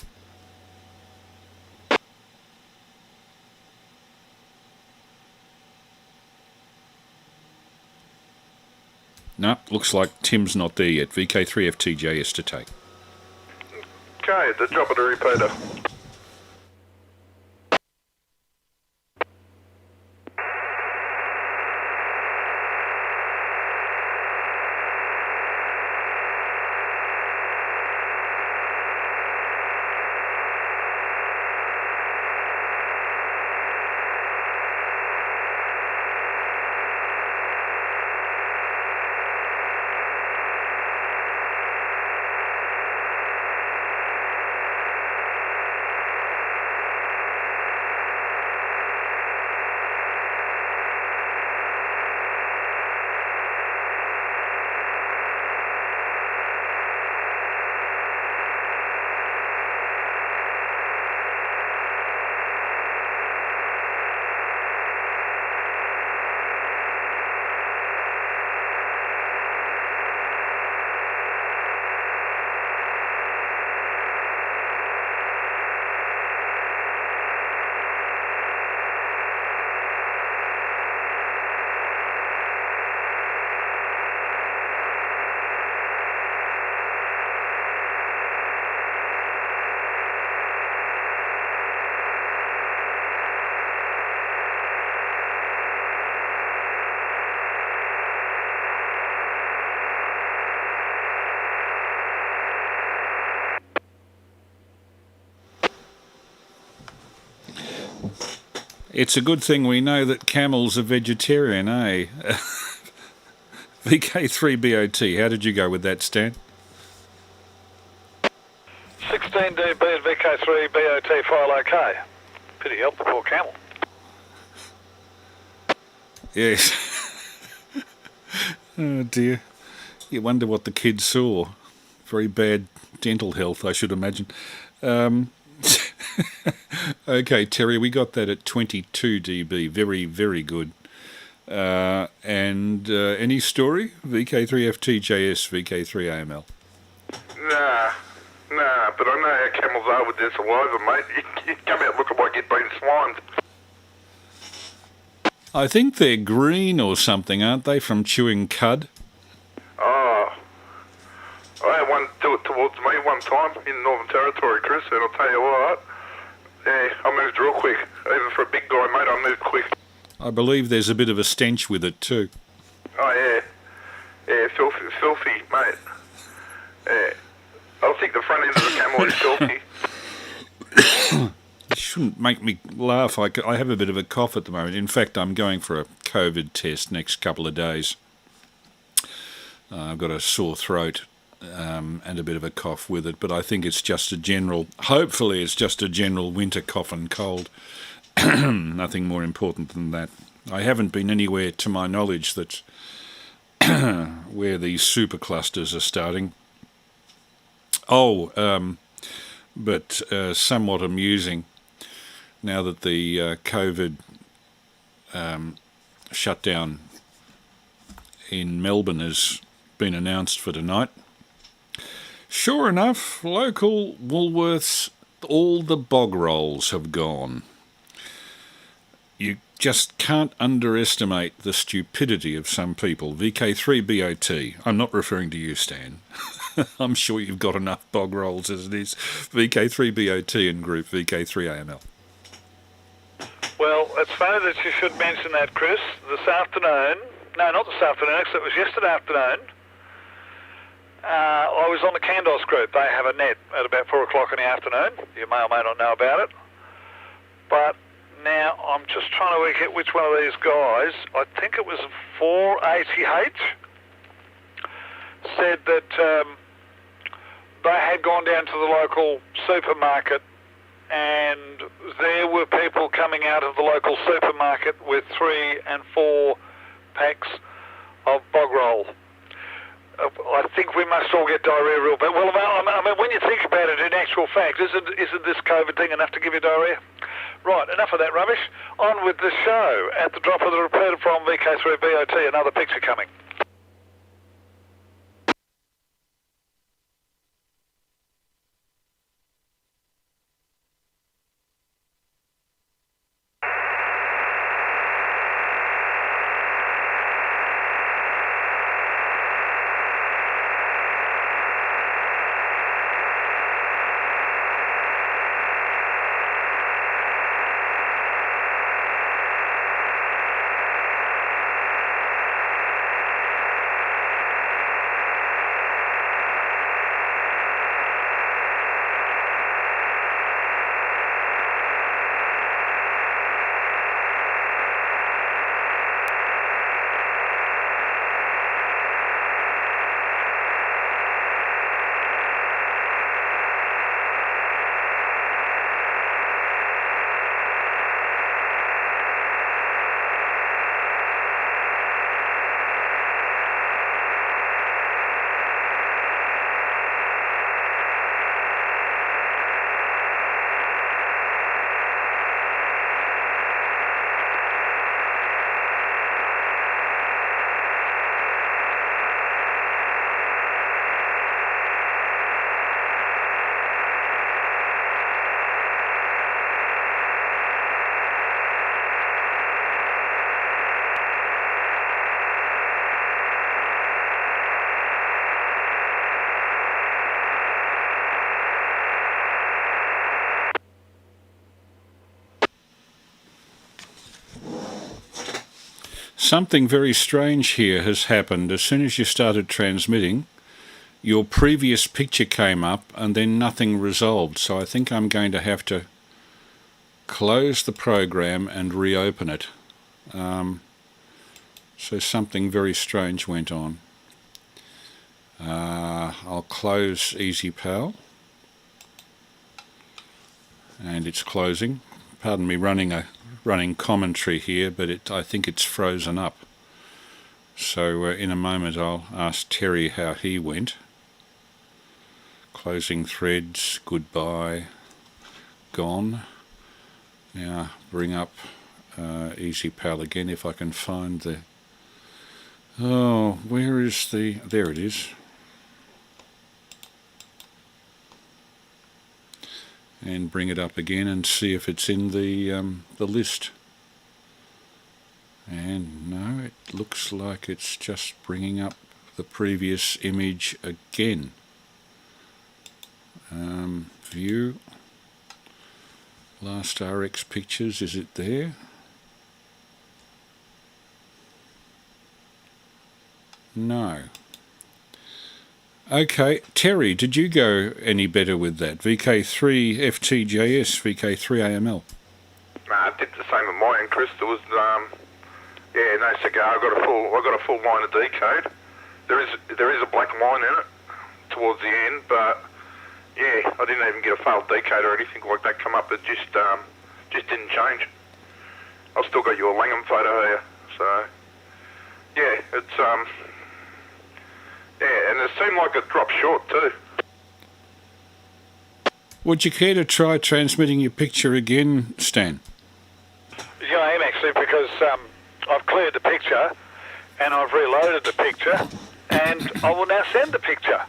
No, looks like Tim's not there yet. VK3FTJS to take. Okay, the drop of the repeater. It's a good thing we know that camels are vegetarian, eh? VK3BOT, how did you go with that, Stan? 16 dB at VK3BOT, file OK. Pity help the poor camel. Yes. Oh dear. You wonder what the kids saw. Very bad dental health, I should imagine. Okay, Terry, we got that at 22 dB. Very, very good. And any story? VK3FTJS, VK3AML. Nah, but I know how camels are with their saliva, mate. You come out looking like you've been slimed. I think they're green or something, aren't they, from chewing cud? Oh, I had one do it towards me one time in Northern Territory, Chris, and I'll tell you what, yeah, I moved real quick. Even for a big guy, mate, I moved quick. I believe there's a bit of a stench with it too. Oh, yeah. Yeah, filthy, mate. Yeah. I think the front end of the camel is filthy. It shouldn't make me laugh. I have a bit of a cough at the moment. In fact, I'm going for a COVID test next couple of days. I've got a sore throat and a bit of a cough with it, but I think it's just hopefully it's just a general winter cough and cold. Nothing more important than that. I haven't been anywhere, to my knowledge, that where these superclusters are starting. But somewhat amusing, now that the COVID shutdown in Melbourne has been announced for tonight. Sure enough, local Woolworths, all the bog rolls have gone. You just can't underestimate the stupidity of some people. VK3BOT, I'm not referring to you, Stan. I'm sure you've got enough bog rolls as it is. VK3BOT and group VK3AML. Well, it's funny that you should mention that, Chris. This afternoon, no, not this afternoon, actually it was yesterday afternoon, I was on the Candos group. They have a net at about 4 o'clock in the afternoon. You may or may not know about it. But now I'm just trying to work out which one of these guys, I think it was 480H, said that they had gone down to the local supermarket, and there were people coming out of the local supermarket with 3 and 4 packs of bog roll. I think we must all get diarrhoea real bad. Well, I mean, when you think about it, in actual fact, isn't this COVID thing enough to give you diarrhoea? Right, enough of that rubbish. On with the show. At the drop of the repeater from VK3BOT, another picture coming. Something very strange here has happened. As soon as you started transmitting, your previous picture came up and then nothing resolved. So I think I'm going to have to close the program and reopen it. So something very strange went on. I'll close Easypal. And it's closing. Pardon me running commentary here, but I think it's frozen up. So in a moment I'll ask Terry how he went. Closing threads, goodbye, gone. Now bring up Easypal again if I can find the... Oh, where is the... There it is. And bring it up again and see if it's in the list. And no, it looks like it's just bringing up the previous image again. View. Last RX pictures, is it there? No. Okay, Terry, did you go any better with that? VK3 FTJS, VK3 AML? Nah, I did the same with mine, Chris. There was, no cigar. I got a full line of decode. There is a black line in it towards the end, but yeah, I didn't even get a failed decode or anything like that come up. It just didn't change. I've still got your Langham photo here, so yeah, it's yeah, and it seemed like it dropped short too. Would you care to try transmitting your picture again, Stan? Yeah, I am actually, because I've cleared the picture and I've reloaded the picture, and I will now send the picture.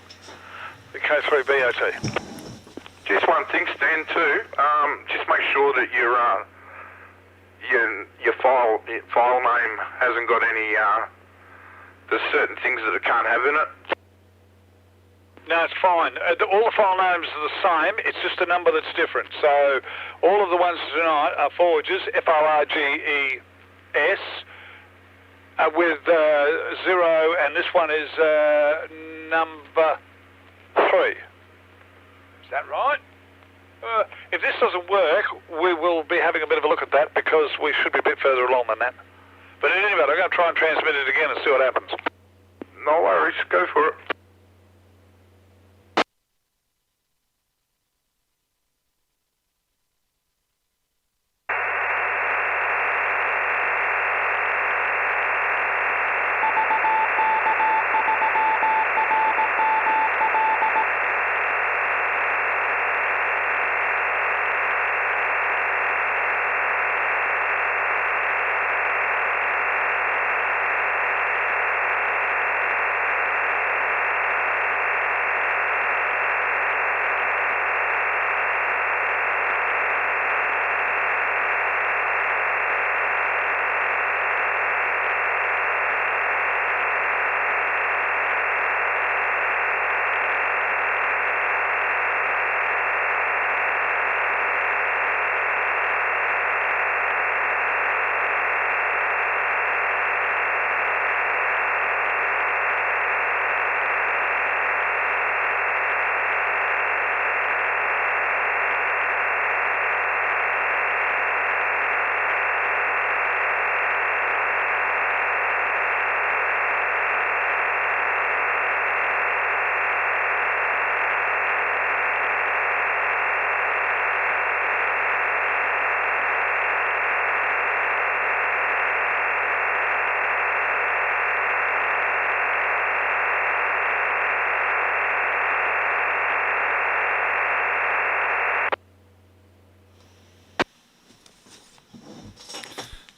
The K3BOT. Just one thing, Stan, too. Just make sure that your file name hasn't got any. There's certain things that it can't have in it. No, it's fine. All the file names are the same. It's just a number that's different. So all of the ones tonight are forges, FORGES, with 0, and this one is number 3. Is that right? If this doesn't work, we will be having a bit of a look at that, because we should be a bit further along than that. But in any event, I'm going to try and transmit it again and see what happens. No worries, go for it.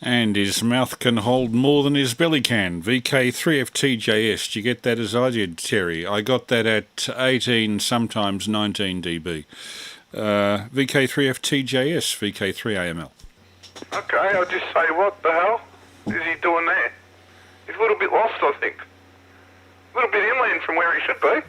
And his mouth can hold more than his belly can. VK3FTJS. Do you get that as I did, Terry? I got that at 18, sometimes 19 dB. VK3FTJS, VK3AML. Okay, I'll just say, what the hell is he doing there? He's a little bit lost, I think. A little bit inland from where he should be.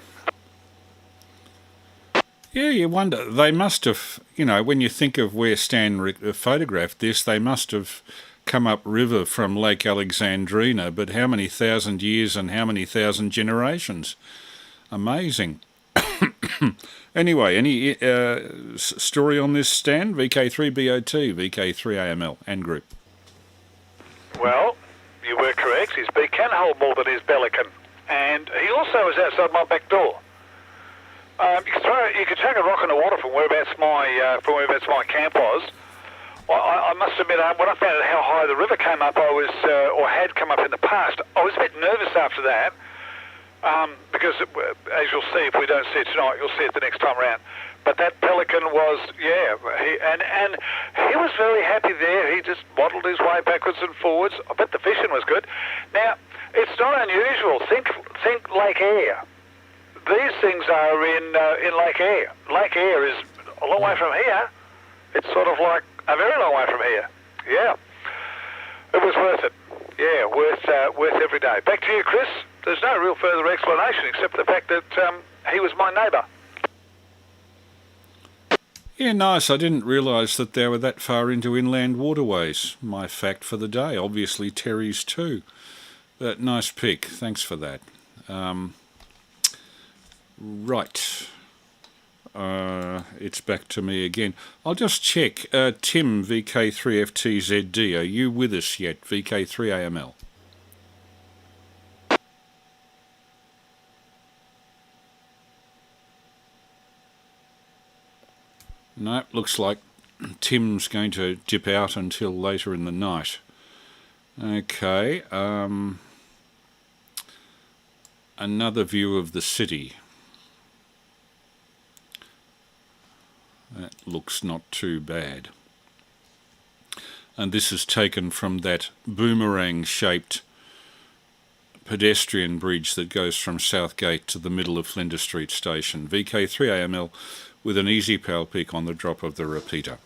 Yeah, you wonder. They must have, when you think of where Stan photographed this, they must have come up river from Lake Alexandrina, but how many thousand years and how many thousand generations? Amazing. Anyway, any story on this, Stan? VK3BOT, VK3AML, and group. Well, you were correct. His beak can hold more than his belly can. And he also was outside my back door. You could chuck a rock in the water from whereabouts my camp was. I must admit, when I found out how high the river came up, or had come up in the past, I was a bit nervous after that. Because as you'll see, if we don't see it tonight, you'll see it the next time around. But that pelican was, and he was very happy there. He just waddled his way backwards and forwards. I bet the fishing was good. Now, it's not unusual. Think Lake Eyre. These things are in Lake Eyre. Lake Eyre is a long way from here. It's sort of like a very long way from here. Yeah. It was worth it. Yeah, worth every day. Back to you, Chris. There's no real further explanation except the fact that he was my neighbour. Yeah, nice. I didn't realise that they were that far into inland waterways. My fact for the day. Obviously Terry's too. But nice pick. Thanks for that. Right. It's back to me again. I'll just check. Tim, VK3FTZD, are you with us yet? VK3AML. No, looks like Tim's going to dip out until later in the night. Okay. Another view of the city. That looks not too bad. And this is taken from that boomerang-shaped pedestrian bridge that goes from Southgate to the middle of Flinders Street Station. VK3AML with an Easypal peak on the drop of the repeater.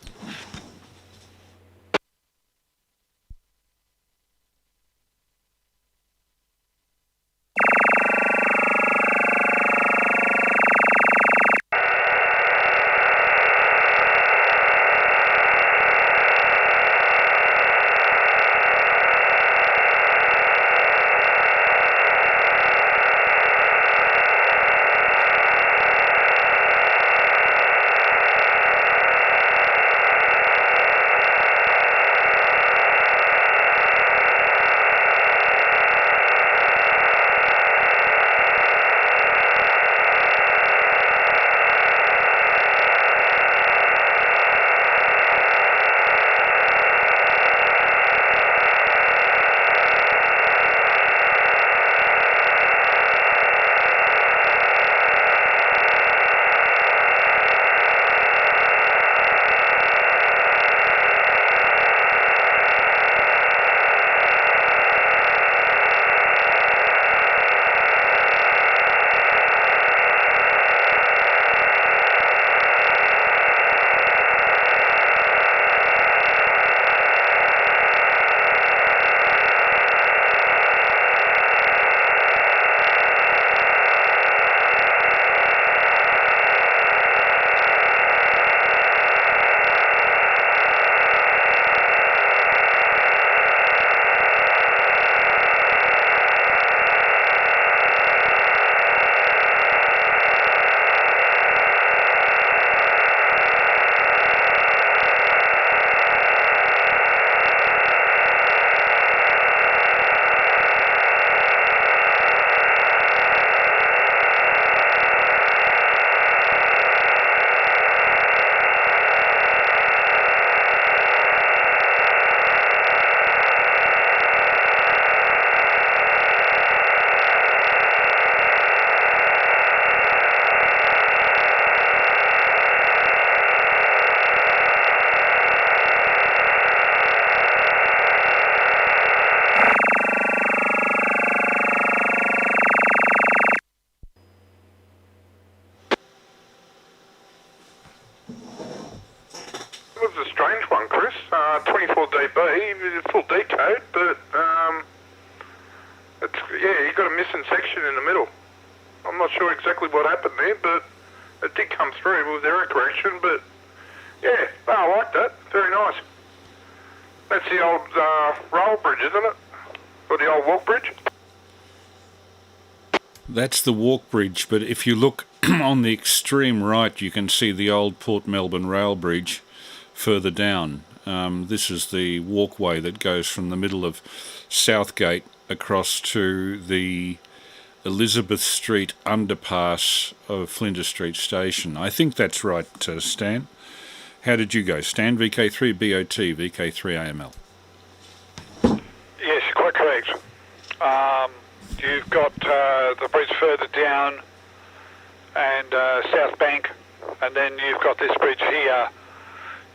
24 dB, full decode, but you've got a missing section in the middle. I'm not sure exactly what happened there, but it did come through with error correction. But yeah, I like that. Very nice. That's the old rail bridge, isn't it? Or the old walk bridge? That's the walk bridge, but if you look on the extreme right, you can see the old Port Melbourne rail bridge further down. This is the walkway that goes from the middle of Southgate across to the Elizabeth Street underpass of Flinders Street Station. I think that's right, Stan. How did you go, Stan? VK3 BOT, VK3 AML. Yes, you're quite correct. You've got the bridge further down and South Bank, and then you've got this bridge here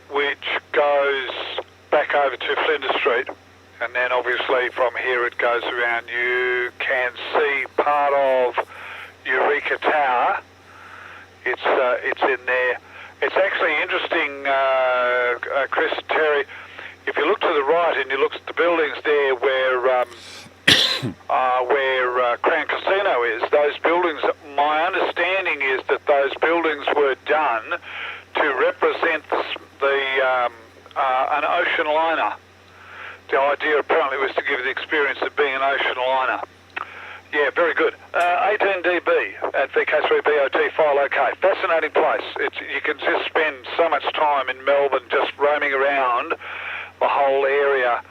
which goes back over to Flinders Street, and then obviously from here it goes around. You can see part of Eureka Tower. It's in there. It's actually interesting, Chris and Terry, if you look to the right and you look at the buildings there where Crown Casino is, those buildings, my understanding is that those buildings were done to represent an ocean liner. The idea apparently was to give you the experience of being an ocean liner. Yeah, very good. 18 dB at VK3BOT, file OK. Fascinating place. You can just spend so much time in Melbourne just roaming around the whole area.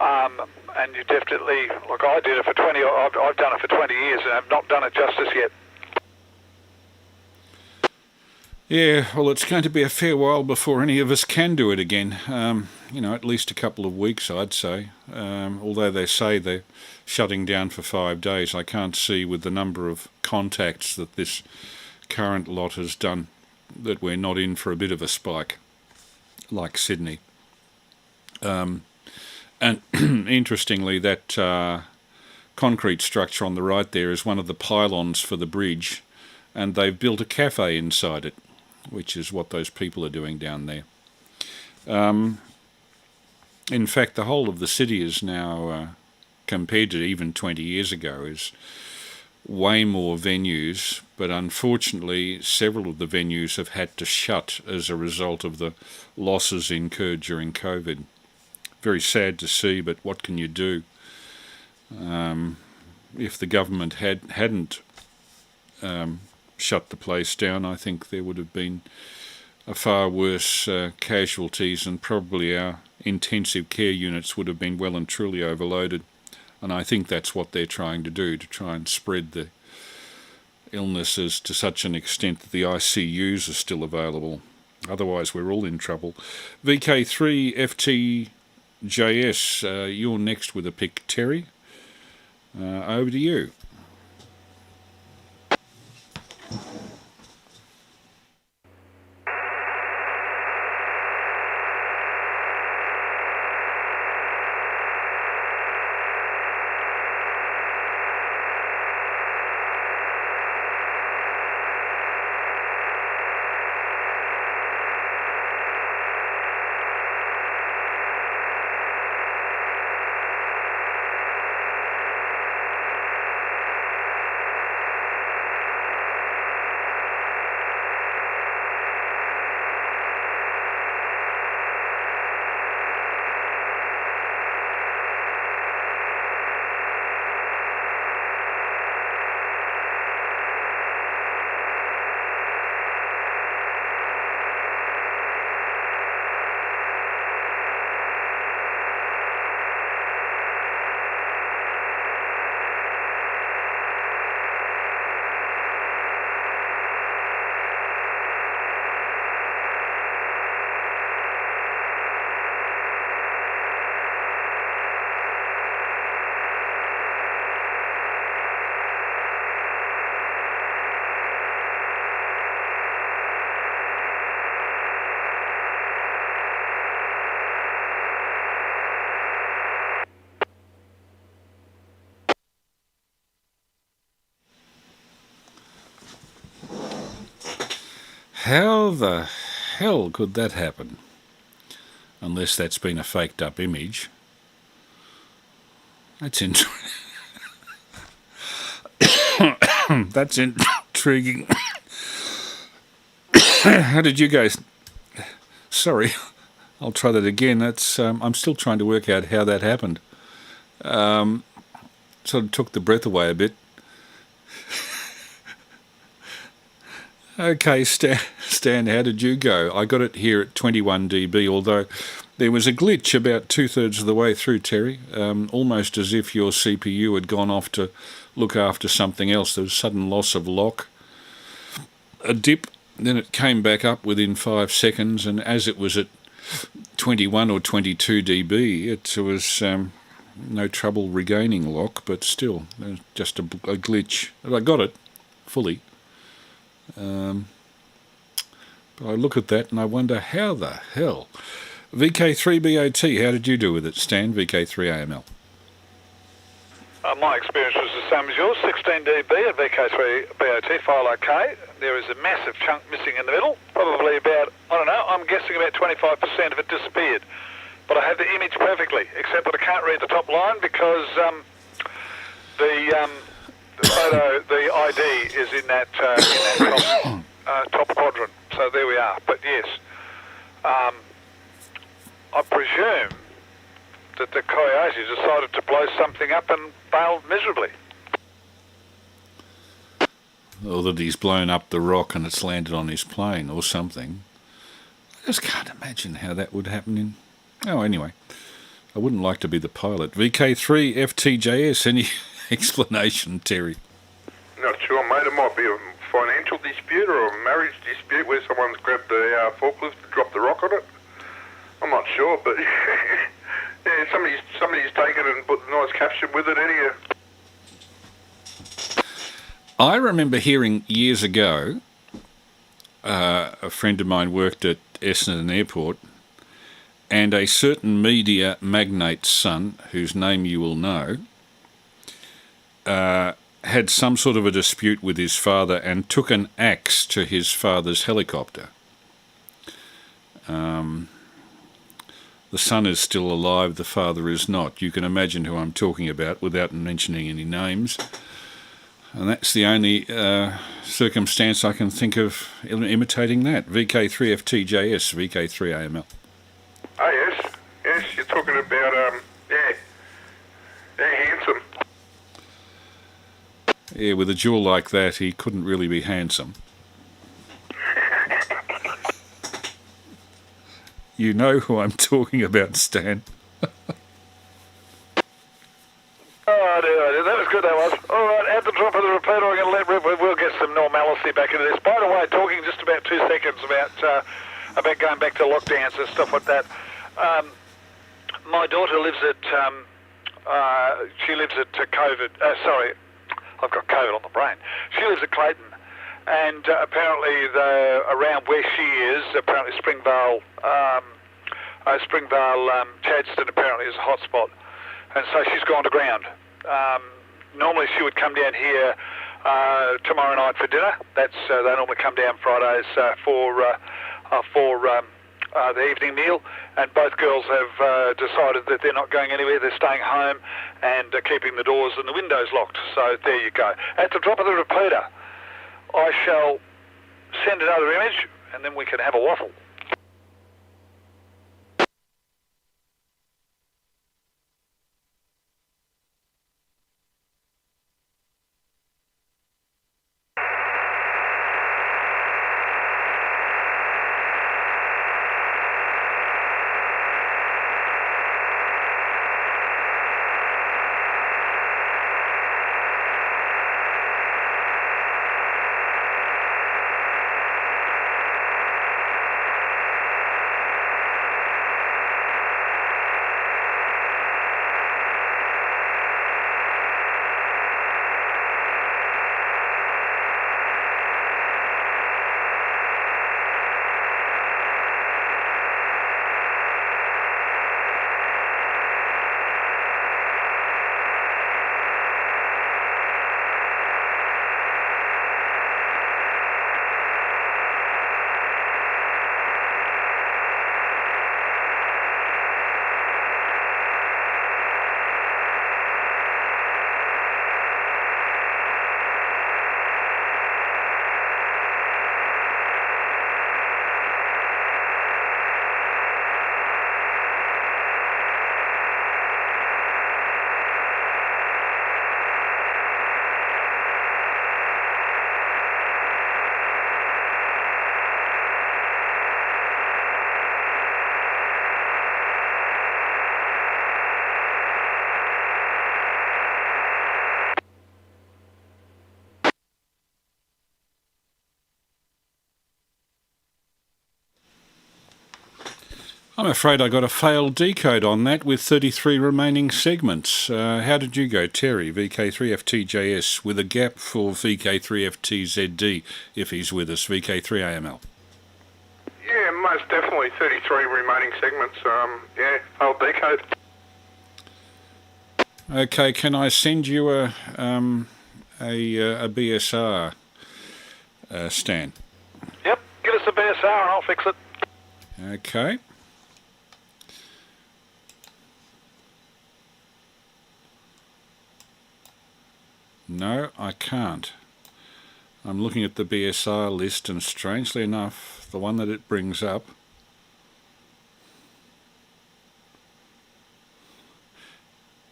And you definitely, look, I did it for 20, I've done it for 20 years and have not done it justice yet. Yeah, well, it's going to be a fair while before any of us can do it again. At least a couple of weeks, I'd say. Although they say they're shutting down for 5 days, I can't see with the number of contacts that this current lot has done that we're not in for a bit of a spike, like Sydney. And interestingly, that concrete structure on the right there is one of the pylons for the bridge, and they've built a cafe inside it, which is what those people are doing down there. In fact, the whole of the city is now, compared to even 20 years ago, is way more venues, but unfortunately several of the venues have had to shut as a result of the losses incurred during COVID. Very sad to see, but what can you do? If the government hadn't shut the place down, I think there would have been a far worse casualties, and probably our intensive care units would have been well and truly overloaded. And I think that's what they're trying to do, to try and spread the illnesses to such an extent that the ICUs are still available. Otherwise, we're all in trouble. VK3 FTJS, you're next with a pick, Terry. Over to you. How the hell could that happen? unless that's been a faked up image. That's that's intriguing. How did you go? Sorry, I'll try that again. That's I'm still trying to work out how that happened. Sort of took the breath away a bit. Okay, Stan, how did you go? I got it here at 21 dB, although there was a glitch about 2/3 of the way through, Terry, almost as if your CPU had gone off to look after something else. There was sudden loss of lock, a dip, then it came back up within 5 seconds, and as it was at 21 or 22 dB, it was no trouble regaining lock, but still, there was just a glitch. But I got it fully. But I look at that and I wonder how the hell. VK3BOT, how did you do with it, Stan? VK3AML. My experience was the same as yours, 16 dB at VK3BOT, file OK. There is a massive chunk missing in the middle, probably about, I don't know, I'm guessing about 25% of it disappeared. But I have the image perfectly, except that I can't read the top line because the photo, the ID is in that top quadrant. So there we are. But yes, I presume that the coyote decided to blow something up and failed miserably. Or that he's blown up the rock and it's landed on his plane or something. I just can't imagine how that would happen in... Oh, anyway, I wouldn't like to be the pilot. VK3FTJS, any explanation, Terry? Not sure, mate. It might be a financial dispute or a marriage dispute where someone's grabbed the forklift to drop the rock on it. I'm not sure, but yeah, somebody's taken it and put a nice caption with it anyway. I remember hearing years ago, a friend of mine worked at Essendon Airport, and a certain media magnate's son, whose name you will know, had some sort of a dispute with his father and took an axe to his father's helicopter. The son is still alive, the father is not. You can imagine who I'm talking about without mentioning any names. And that's the only circumstance I can think of imitating that. VK3FTJS, VK3AML. Oh, yes, you're talking about, handsome. Yeah, with a jaw like that, he couldn't really be handsome. You know who I'm talking about, Stan. Oh, dear, that was good, that was. All right, at the drop of the repeater, I'm going to let we'll get some normalcy back into this. By the way, talking just about 2 seconds about going back to lockdowns and stuff like that. My daughter lives at COVID. I've got COVID on the brain. She lives at Clayton, and apparently around where she is, apparently Springvale, Chadstone apparently is a hot spot, and so she's gone to ground. Normally she would come down here tomorrow night for dinner. They normally come down Fridays for the evening meal, and both girls have decided that they're not going anywhere. They're staying home and keeping the doors and the windows locked. So there you go. At the drop of the repeater, I shall send another image, and then we can have a waffle. I'm afraid I got a failed decode on that with 33 remaining segments. How did you go, Terry, VK3FTJS, with a gap for VK3FTZD, if he's with us, VK3AML? Yeah, most definitely 33 remaining segments. Yeah, failed decode. Okay, can I send you a BSR, Stan? Yep, give us a BSR and I'll fix it. Okay. No, I can't. I'm looking at the BSR list, and strangely enough, the one that it brings up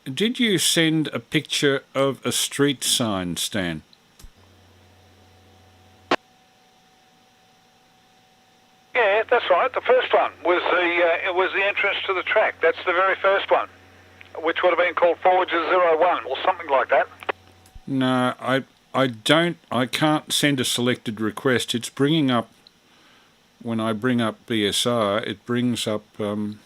Did you send a picture of a street sign, Stan? Yeah, that's right. The first one was the entrance to the track. That's the very first one, which would have been called Forger 01 or something like that. No, I can't send a selected request. It's bringing up, when I bring up BSR, it brings up a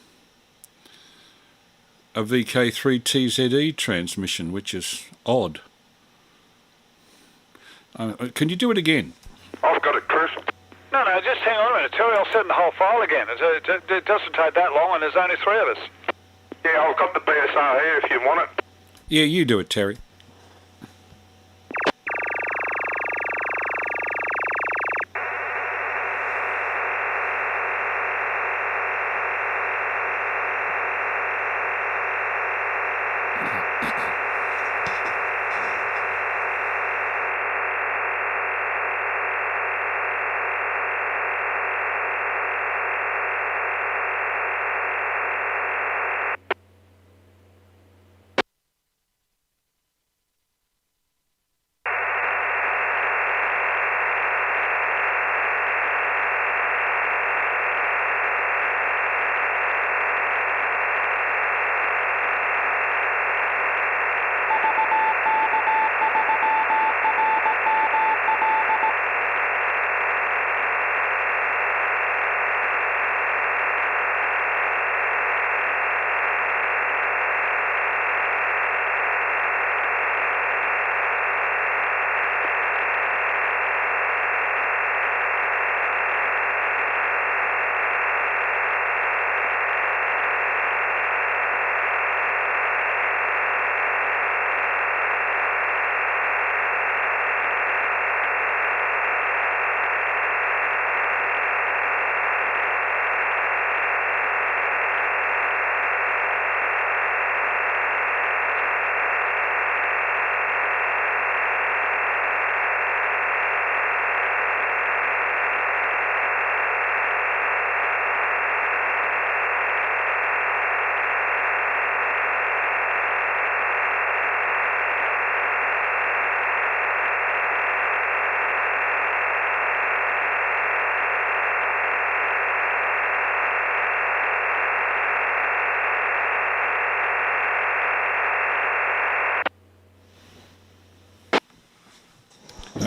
VK3TZE transmission, which is odd. Can you do it again? I've got it, Chris. No, just hang on a minute, Terry. I'll send the whole file again. It doesn't take that long, and there's only three of us. Yeah, I've got the BSR here if you want it. Yeah, you do it, Terry.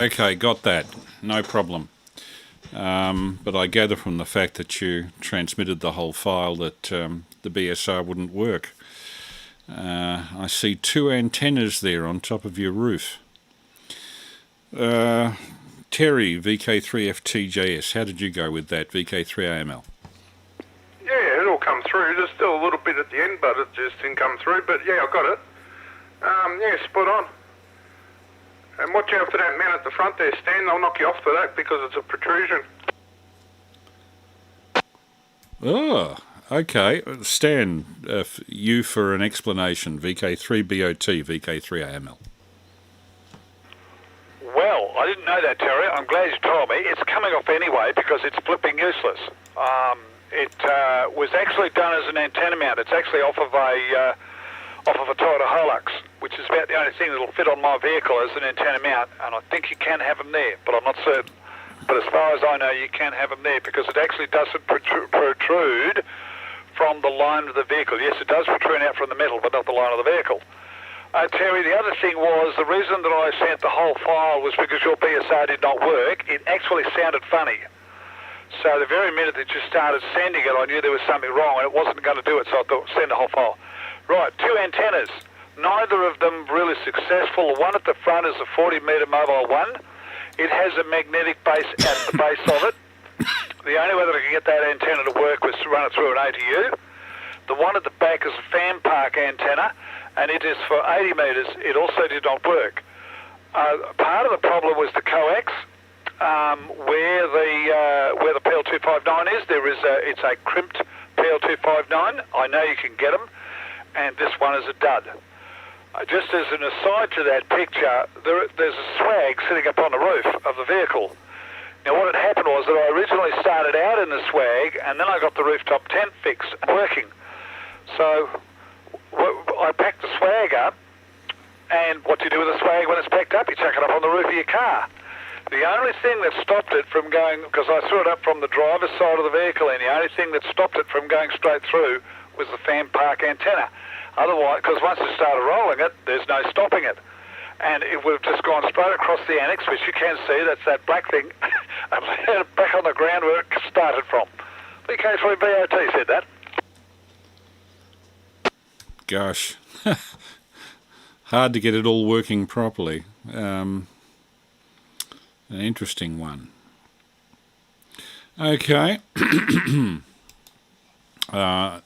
Okay, got that. No problem. But I gather from the fact that you transmitted the whole file that the BSR wouldn't work. I see two antennas there on top of your roof. Terry, VK3FTJS, how did you go with that, VK3AML? Yeah, it all come through. There's still a little bit at the end, but it just didn't come through. But yeah, I got it. Yeah, spot on. And watch out for that man at the front there, Stan. They'll knock you off for that because it's a protrusion. Oh, okay. Stan, you for an explanation. VK3BOT, VK3AML. Well, I didn't know that, Terry. I'm glad you told me. It's coming off anyway because it's flipping useless. It was actually done as an antenna mount. It's actually off of a Toyota Hilux, which is about the only thing that'll fit on my vehicle as an antenna mount, and I think you can have them there, but I'm not certain. But as far as I know, you can have them there because it actually doesn't protrude from the line of the vehicle. Yes, it does protrude out from the metal, but not the line of the vehicle. Terry, the other thing was, the reason that I sent the whole file was because your BSR did not work. It actually sounded funny. So the very minute that you started sending it, I knew there was something wrong and it wasn't going to do it, so I thought, send the whole file. Right, 2 antennas. Neither of them really successful. The one at the front is a 40-metre mobile one. It has a magnetic base at the base of it. The only way that I could get that antenna to work was to run it through an ATU. The one at the back is a fan park antenna, and it is for 80 metres. It also did not work. Part of the problem was the coax. Where the PL259 is, it's a crimped PL259. I know you can get them, and this one is a dud. Just as an aside to that picture, there's a swag sitting up on the roof of the vehicle. Now what had happened was that I originally started out in the swag, and then I got the rooftop tent fixed and working. So I packed the swag up, and what do you do with the swag when it's packed up? You chuck it up on the roof of your car. The only thing that stopped it from going, because I threw it up from the driver's side of the vehicle, and the only thing that stopped it from going straight through was the fan park antenna. Otherwise, because once it started rolling it, there's no stopping it. And it would have just gone straight across the annex, which you can see, that's that black thing, and landed back on the ground where it started from. VK3BOT said that. Gosh. Hard to get it all working properly. An interesting one. Okay.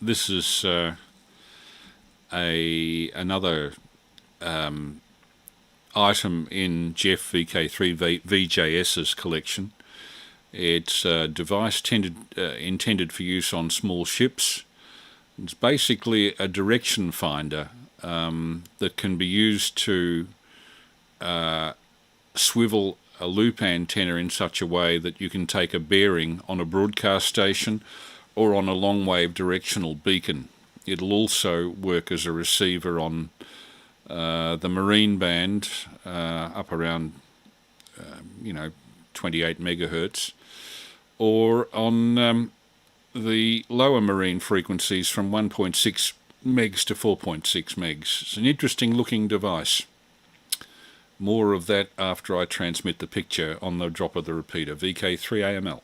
This is another item in Jeff VK3 VJS's collection. It's a device intended for use on small ships. It's basically a direction finder that can be used to swivel a loop antenna in such a way that you can take a bearing on a broadcast station or on a long wave directional beacon. It'll also work as a receiver on the marine band up around 28 megahertz, or on the lower marine frequencies from 1.6 megs to 4.6 megs. It's an interesting looking device. More of that after I transmit the picture on the drop of the repeater. VK3AML.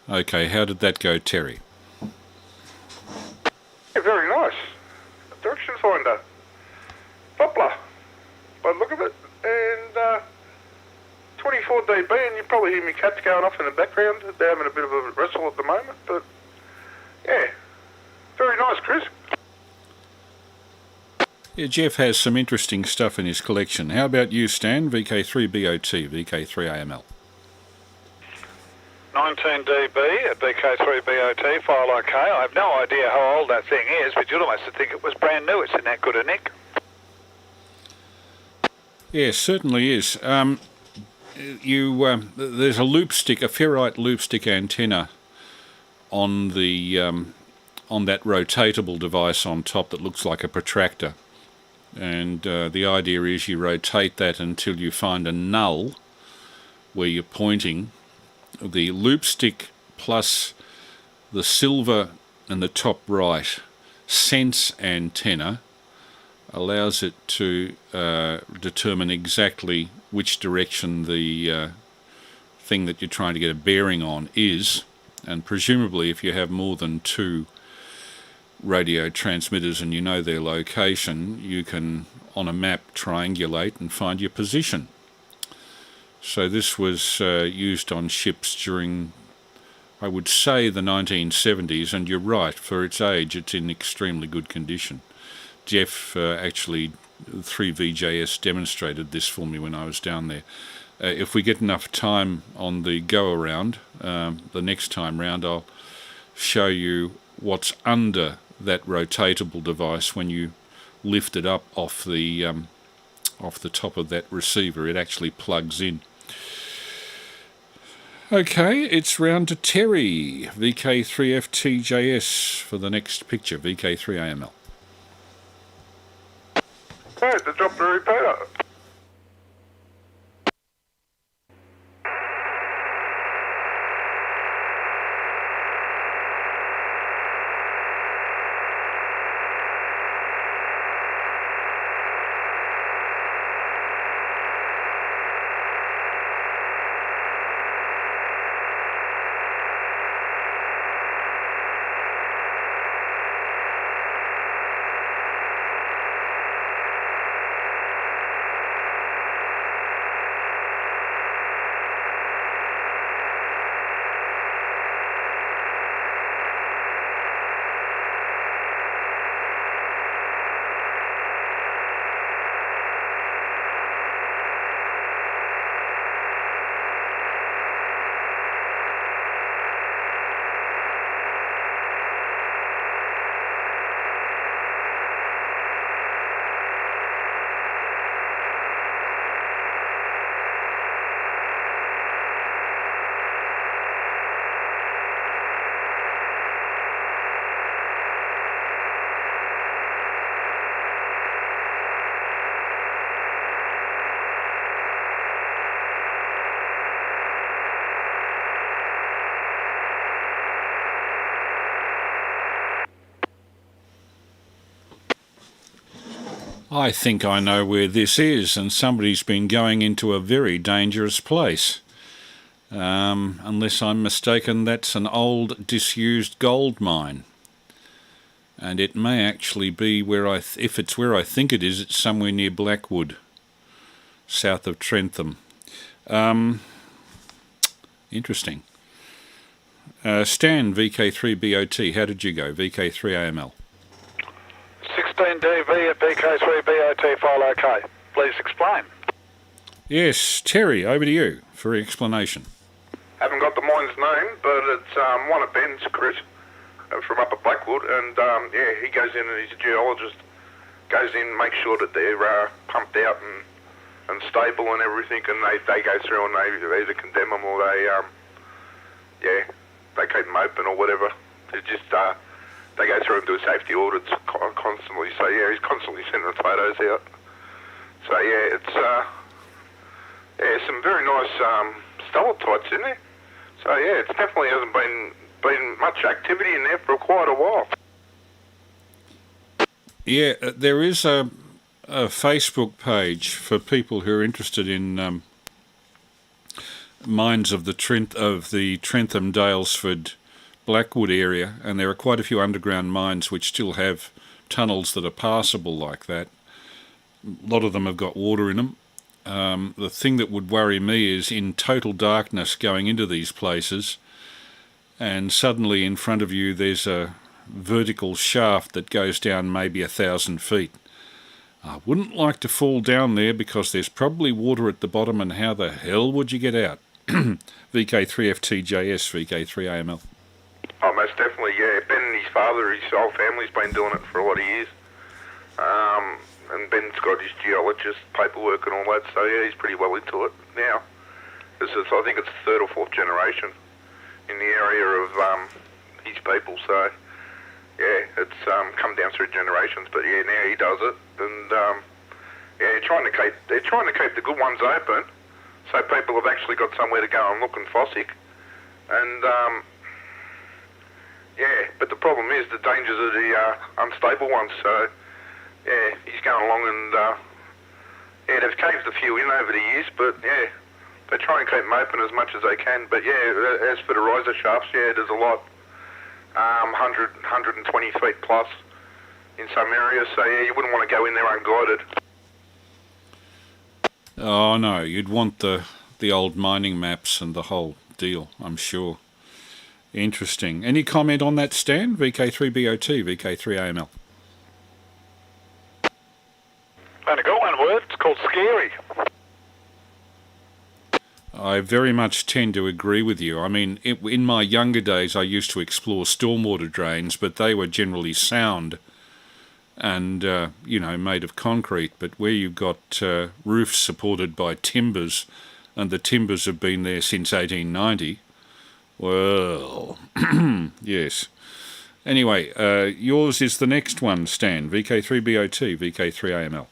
Okay, how did that go, Terry? Yeah, very nice. Direction finder. Doppler, by the look of it, and 24 dB, and you probably hear me cats going off in the background. They're having a bit of a wrestle at the moment, but yeah, very nice, Chris. Yeah, Jeff has some interesting stuff in his collection. How about you, Stan? VK3BOT, VK3AML. 19 dB at BK3BOT, file OK. I have no idea how old that thing is, but you'd almost think it was brand new. It's in that good a nick. Yes, certainly is. There's a loop stick, a ferrite loop stick antenna on the on that rotatable device on top that looks like a protractor, and the idea is you rotate that until you find a null where you're pointing. The loop stick plus the silver and the top right sense antenna allows it to determine exactly which direction the thing that you're trying to get a bearing on is, and presumably if you have more than two radio transmitters and you know their location, you can on a map triangulate and find your position. So this was used on ships during, I would say, the 1970s, and you're right, for its age it's in extremely good condition. Jeff actually, 3VJS, demonstrated this for me when I was down there. If we get enough time on the go-around, the next time round, I'll show you what's under that rotatable device when you lift it up off the top of that receiver. It actually plugs in. Okay, it's round to Terry, VK3FTJS, for the next picture, VK3AML. Hey, the Doppler repeater. I think I know where this is, and somebody's been going into a very dangerous place. Unless I'm mistaken, that's an old, disused gold mine. And it may actually be where if it's where I think it is, it's somewhere near Blackwood, south of Trentham. Interesting. Stan, VK3BOT, how did you go? VK3AML. 16 dB at BK3BOT, file OK. Please explain. Yes, Terry, over to you for explanation. Haven't got the mine's name, but it's one of Ben's, Chris, from up at Blackwood, and yeah, he goes in and he's a geologist, goes in, makes sure that they're pumped out and stable and everything, and they go through and they either condemn them or they keep them open or whatever. It's just they go through and do safety audits constantly. So yeah, he's constantly sending the photos out. So yeah, it's some very nice stalactites in there. So yeah, it definitely hasn't been much activity in there for quite a while. Yeah, there is a Facebook page for people who are interested in mines of the Trentham, Dalesford, Blackwood area, and there are quite a few underground mines which still have tunnels that are passable like that. A lot of them have got water in them. The thing that would worry me is in total darkness going into these places, and suddenly in front of you there's a vertical shaft that goes down maybe 1,000 feet. I wouldn't like to fall down there because there's probably water at the bottom, and how the hell would you get out? VK3FTJS, VK3AML. Oh, most definitely, yeah. Ben and his father, his whole family's been doing it for a lot of years. And Ben's got his geologist paperwork and all that, so yeah, he's pretty well into it now. I think it's third or fourth generation in the area of his people, so yeah, it's come down through generations, but yeah, now he does it, and yeah, they're trying to keep the good ones open, so people have actually got somewhere to go and look and fossick, and yeah, but the problem is the dangers of the unstable ones, so yeah, he's going along and yeah, they've caved a few in over the years, but yeah, they try and keep them open as much as they can, but yeah, as for the riser shafts, yeah, there's a lot. 100, 120 feet plus in some areas, so yeah, you wouldn't want to go in there unguided. Oh no, you'd want the old mining maps and the whole deal, I'm sure. Interesting. Any comment on that, Stan? VK3BOT, VK3AML. Only got one word, it's called scary. I very much tend to agree with you. I mean, in my younger days I used to explore stormwater drains, but they were generally sound and, you know, made of concrete. But where you've got roofs supported by timbers, and the timbers have been there since 1890, well, yes. Anyway, yours is the next one, Stan. VK3BOT, VK3AML.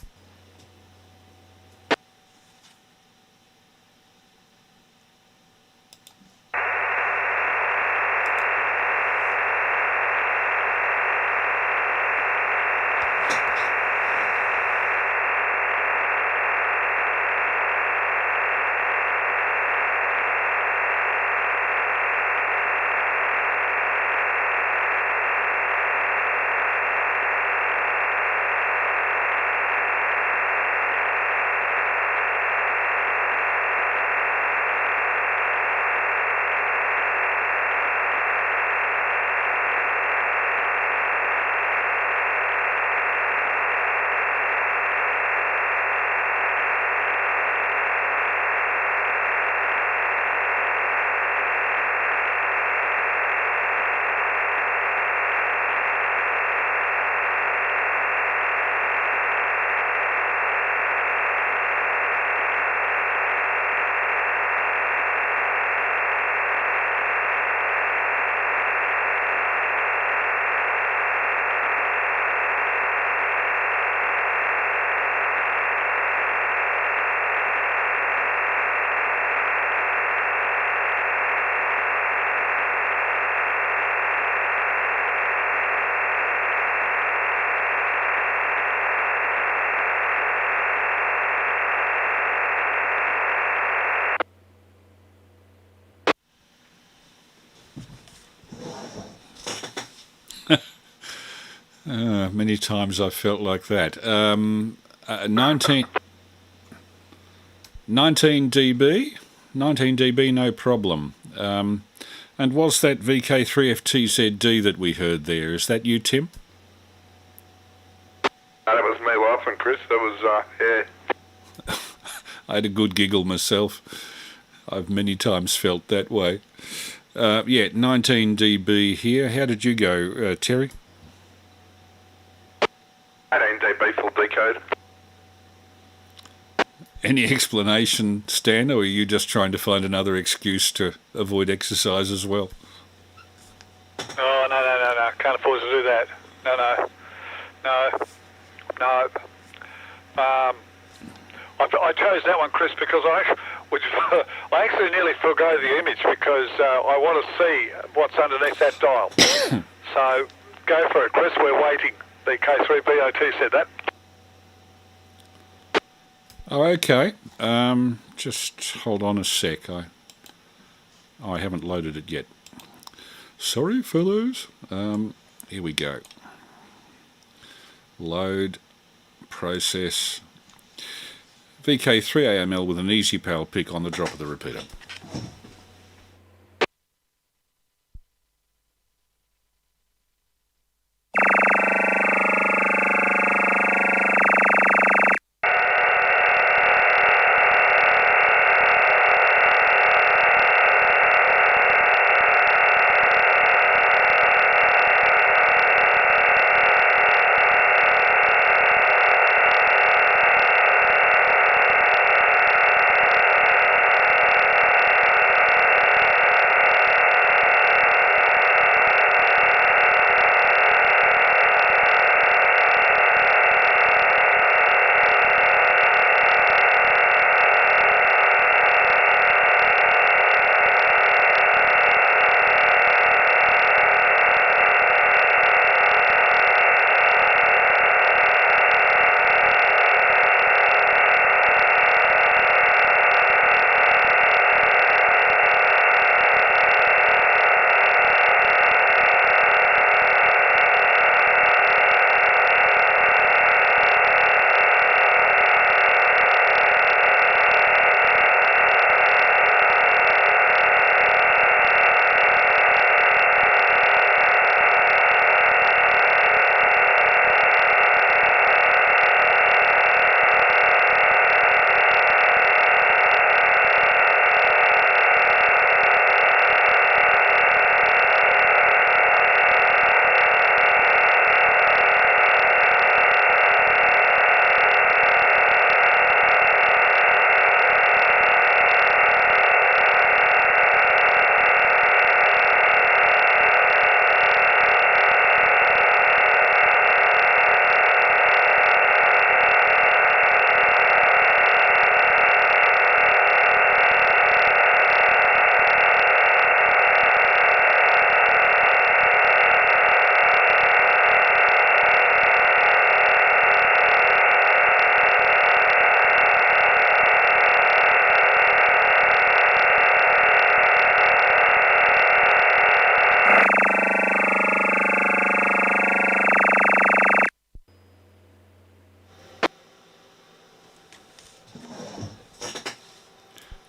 Many times I felt like that. 19 dB? 19 dB, no problem. And was that VK3FTZD that we heard there? Is that you, Tim? No, that was me laughing, Chris. That was, yeah. I had a good giggle myself. I've many times felt that way. Yeah, 19 dB here. How did you go, Terry? 18 dB full decode. Any explanation, Stan, or are you just trying to find another excuse to avoid exercise as well? Oh, no. Can't afford to do that. No. I chose that one, Chris, because I actually nearly forgo the image because I want to see what's underneath that dial. So go for it, Chris. We're waiting. The K3BOT said that. Oh, okay. Just hold on a sec. I haven't loaded it yet. Sorry, fellows. Here we go. Load, process, VK3AML with an Easypal pick on the drop of the repeater.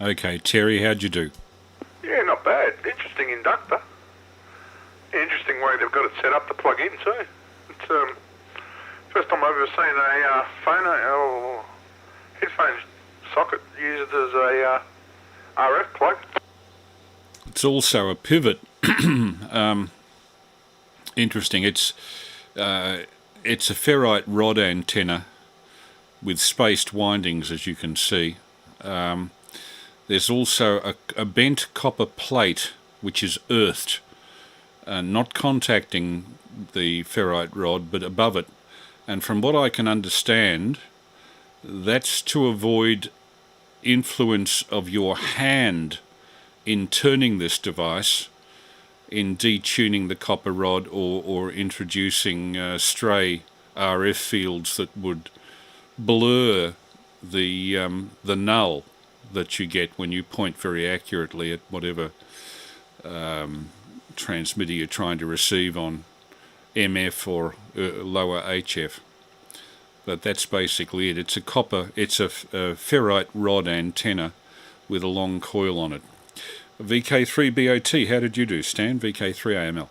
Okay, Terry, how'd you do? Yeah, not bad. Interesting inductor. Interesting way they've got it set up to plug in too. It's first time I've ever seen a phone or headphone socket used as a RF plug. It's also a pivot. Interesting. It's a ferrite rod antenna with spaced windings, as you can see. There's also a bent copper plate which is earthed, not contacting the ferrite rod but above it. And from what I can understand, that's to avoid influence of your hand in turning this device, in detuning the copper rod or introducing stray RF fields that would blur the null that you get when you point very accurately at whatever transmitter you're trying to receive on MF or lower HF. But that's basically it. It's a ferrite rod antenna with a long coil on it. VK3BOT, how did you do, Stan? VK3AML.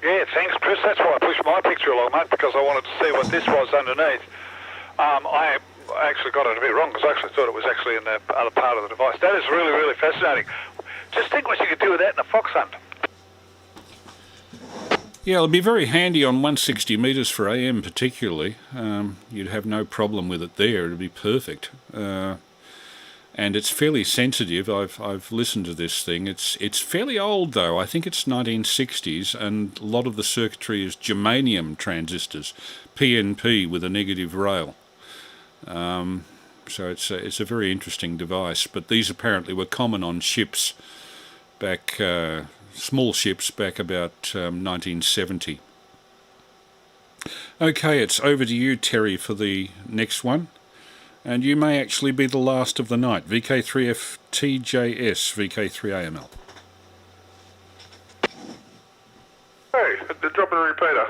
Yeah, thanks, Chris. That's why I pushed my picture along, mate, because I wanted to see what this was underneath. I actually got it a bit wrong because I actually thought it was actually in the other part of the device. That is really, really fascinating. Just think what you could do with that in a fox hunt. Yeah, it'll be very handy on 160 metres for AM particularly. You'd have no problem with it there. It'd be perfect. And it's fairly sensitive. I've listened to this thing. It's fairly old though. I think it's 1960s, and a lot of the circuitry is germanium transistors, PNP with a negative rail. So it's a very interesting device. But these apparently were common on ships back, small ships back about 1970. Okay, it's over to you, Terry, for the next one. And you may actually be the last of the night. VK3FTJS, VK3AML. Hey, the drop in a repeater.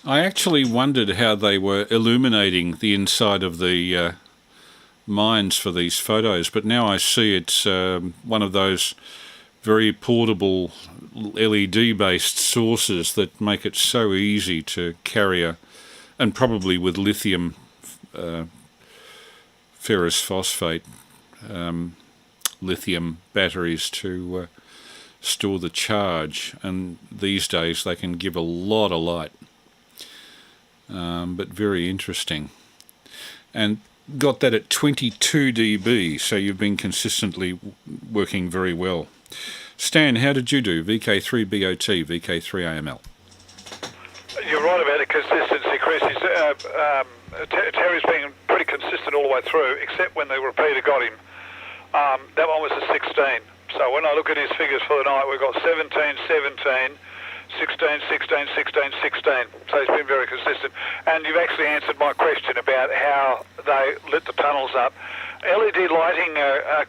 I actually wondered how they were illuminating the inside of the mines for these photos, but now I see it's one of those very portable LED-based sources that make it so easy to carry and probably with lithium ferrous phosphate lithium batteries to store the charge, and these days they can give a lot of light, but very interesting. And got that at 22 dB, so you've been consistently working very well. Stan, how did you do? VK3BOT, VK3AML. You're right about the consistency, Chris. Terry's been pretty consistent all the way through, except when the repeater got him. That one was a 16. So when I look at his figures for the night, we've got 17, 17, 16, 16, 16, 16. So he's been very consistent. And you've actually answered my question about how they lit the tunnels up. LED lighting,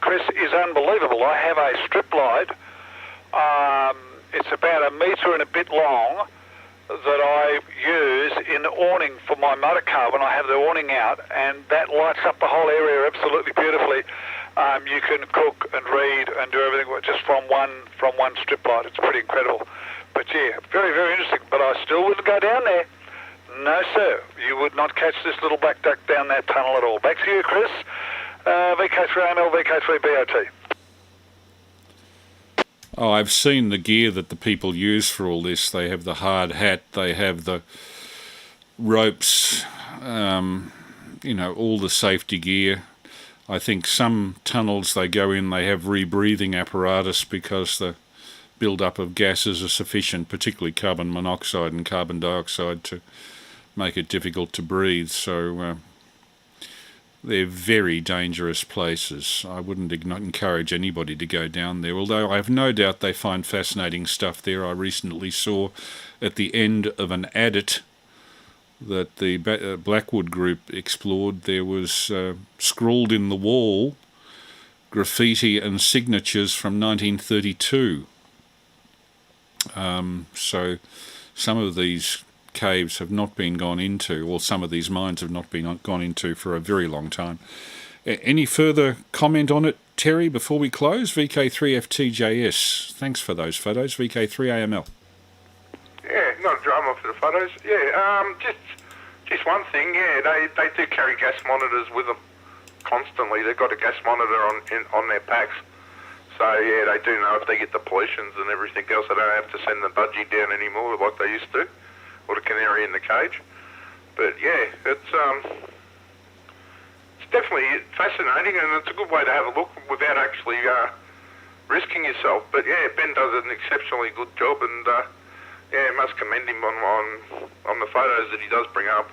Chris, is unbelievable. I have a strip light. It's about 1 metre and a bit long that I use in the awning for my motor car when I have the awning out, and that lights up the whole area absolutely beautifully. You can cook and read and do everything just from one strip light. It's pretty incredible. But yeah, very, very interesting. But I still wouldn't go down there. No, sir. You would not catch this little black duck down that tunnel at all. Back to you, Chris. VK3AML, VK3BOT. Oh, I've seen the gear that the people use for all this. They have the hard hat, they have the ropes, all the safety gear. I think some tunnels they go in, they have rebreathing apparatus because the build-up of gases are sufficient, particularly carbon monoxide and carbon dioxide, to make it difficult to breathe. So they're very dangerous places. I wouldn't encourage anybody to go down there, although I have no doubt they find fascinating stuff there. I recently saw at the end of an adit that the Blackwood group explored, there was scrawled in the wall graffiti and signatures from 1932. So some of these caves have not been gone into, or some of these mines have not been gone into for a very long time. Any further comment on it, Terry, before we close? VK3FTJS, thanks for those photos. VK3AML. Yeah, not a drama for the photos. Yeah, just one thing. Yeah, they do carry gas monitors with them constantly. They've got a gas monitor on their packs. So yeah, they do know if they get the pollutions and everything else. They don't have to send the budgie down anymore like they used to, or the canary in the cage. But yeah, it's definitely fascinating, and it's a good way to have a look without actually risking yourself. But yeah, Ben does an exceptionally good job, and yeah, must commend him on the photos that he does bring up.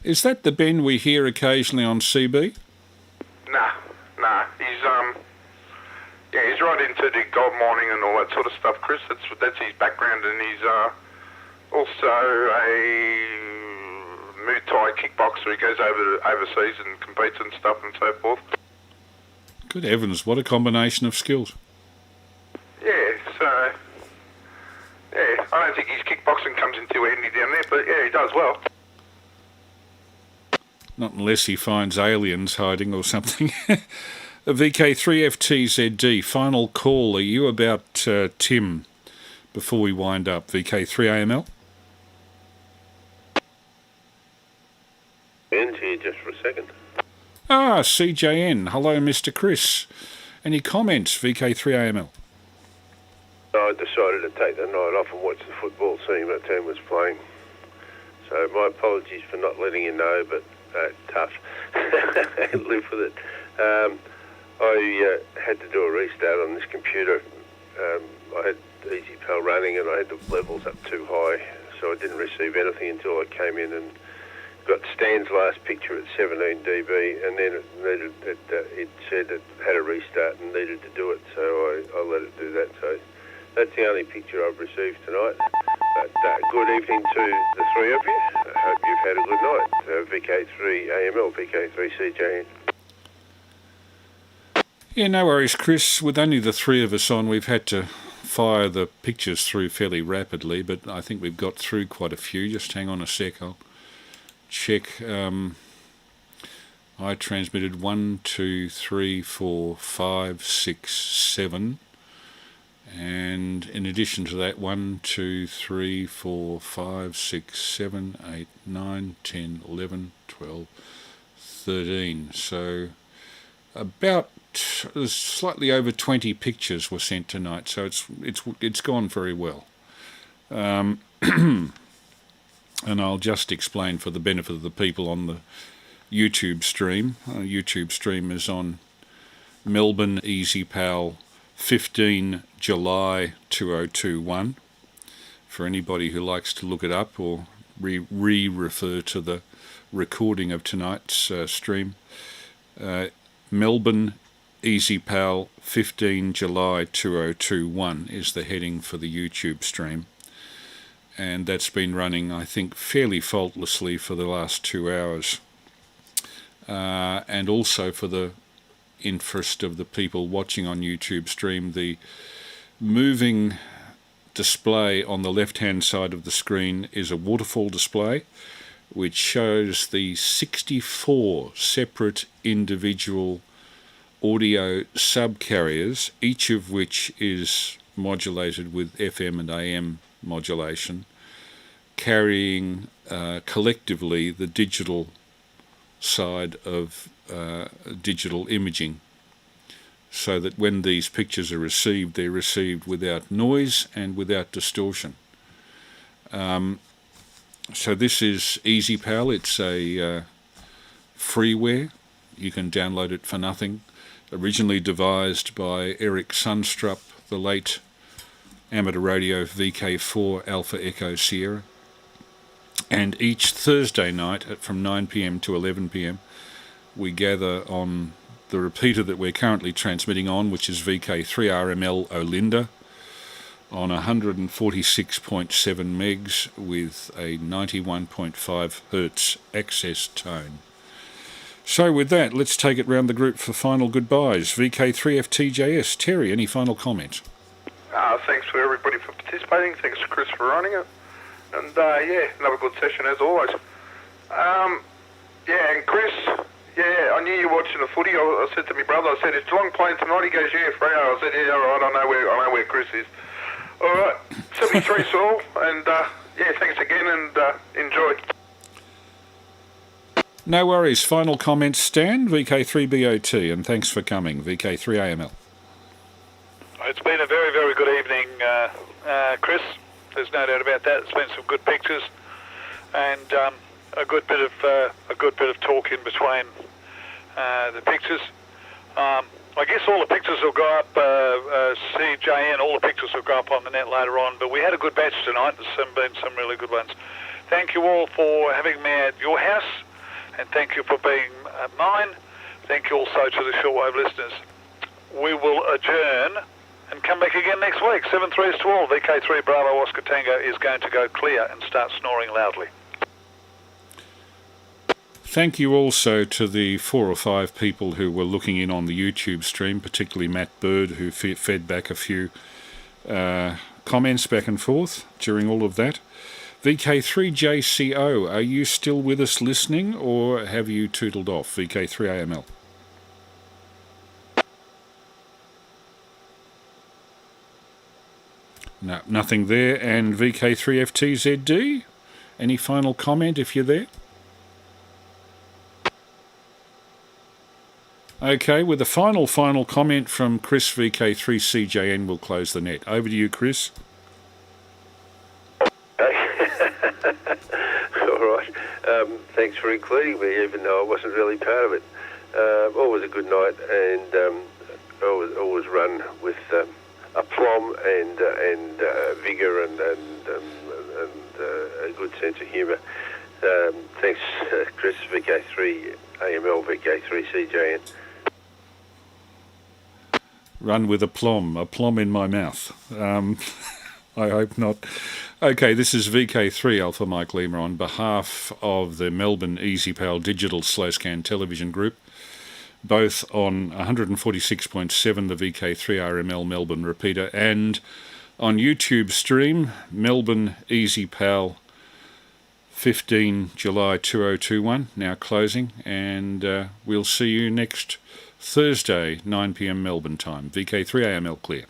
Is that the Ben we hear occasionally on CB? Nah. He's right into the gold mining and all that sort of stuff, Chris. That's his background, and he's also a Muay Thai kickboxer. He goes overseas and competes and stuff and so forth. Good heavens, what a combination of skills. Yeah, so yeah, I don't think his kickboxing comes in too handy down there, but yeah, he does well. Not unless he finds aliens hiding or something. VK3FTZD, final call. Are you about Tim before we wind up? VK3AML? Ben's here just for a second. Ah, CJN. Hello, Mr. Chris. Any comments, VK3AML? I decided to take the night off and watch the football team. Our team was playing. So my apologies for not letting you know, but tough. Live with it. I had to do a restart on this computer. I had Easypal running and I had the levels up too high, so I didn't receive anything until I came in and got Stan's last picture at 17 dB, and then it said it had a restart and needed to do it, so I let it do that. So that's the only picture I've received tonight. But good evening to the three of you. I hope you've had a good night. VK3AML, VK3CJN. Yeah, no worries, Chris. With only the three of us on, we've had to fire the pictures through fairly rapidly, but I think we've got through quite a few. Just hang on a sec, I'll check. I transmitted 1, 2, 3, 4, 5, 6, 7. And in addition to that, 1, 2, 3, 4, 5, 6, 7, 8, 9, 10, 11, 12, 13. So about slightly over 20 pictures were sent tonight, so it's gone very well. And I'll just explain for the benefit of the people on the YouTube stream. YouTube stream is on Melbourne Easypal 15 July 2021 for anybody who likes to look it up or refer to the recording of tonight's stream. Melbourne Easypal 15 July 2021 is the heading for the YouTube stream, and that's been running, I think, fairly faultlessly for the last 2 hours. And also for the interest of the people watching on YouTube stream, the moving display on the left-hand side of the screen is a waterfall display which shows the 64 separate individual audio subcarriers, each of which is modulated with FM and AM modulation, carrying collectively the digital side of digital imaging, so that when these pictures are received, they're received without noise and without distortion. So this is Easypal. It's a freeware. You can download it for nothing. Originally devised by Eric Sunstrup, the late amateur radio VK4 Alpha Echo Sierra. And each Thursday night from 9 p.m. to 11 p.m. we gather on the repeater that we're currently transmitting on, which is VK3RML Olinda, on 146.7 megs with a 91.5 hertz access tone. So with that, let's take it round the group for final goodbyes. VK3FTJS. Terry, any final comment? Thanks for everybody for participating. Thanks to Chris for running it. And yeah, another good session as always. Yeah, and Chris, yeah, I knew you were watching the footy. I said to my brother, I said, is Geelong playing tonight? He goes, yeah, Freo. I said, yeah, all right, I know where Chris is. All right, 73 all, and yeah, thanks again, and enjoy. No worries. Final comments, Stan, VK3BOT, and thanks for coming, VK3AML. It's been a very, very good evening, Chris. There's no doubt about that. There's been some good pictures, and a good bit of talk in between the pictures. I guess all the pictures will go up, CJN, all the pictures will go up on the net later on, but we had a good batch tonight. There's been some really good ones. Thank you all for having me at your house, and thank you for being at mine. Thank you also to the shortwave listeners. We will adjourn and come back again next week. 7-3 to all. VK3 Bravo Oscar Tango is going to go clear and start snoring loudly. Thank you also to the 4 or 5 people who were looking in on the YouTube stream, particularly Matt Bird, who fed back a few comments back and forth during all of that. VK3JCO, are you still with us listening, or have you tootled off? VK3AML. No, nothing there. And VK3FTZD, any final comment if you're there? Okay, with a final comment from Chris VK3CJN, we'll close the net. Over to you, Chris. All right. Thanks for including me, even though I wasn't really part of it. Always a good night, and always run with aplomb and vigour and a good sense of humour. Thanks, Chris, VK3 AML, VK3 CJN. Run with aplomb in my mouth. I hope not. Okay, this is VK3 Alpha Mike Lima on behalf of the Melbourne Easypal Digital /CAN Television Group, both on 146.7 the VK3 RML Melbourne repeater and on YouTube stream, Melbourne Easypal 15 July 2021, now closing, and we'll see you next Thursday, 9 p.m. Melbourne time. VK3AML clear.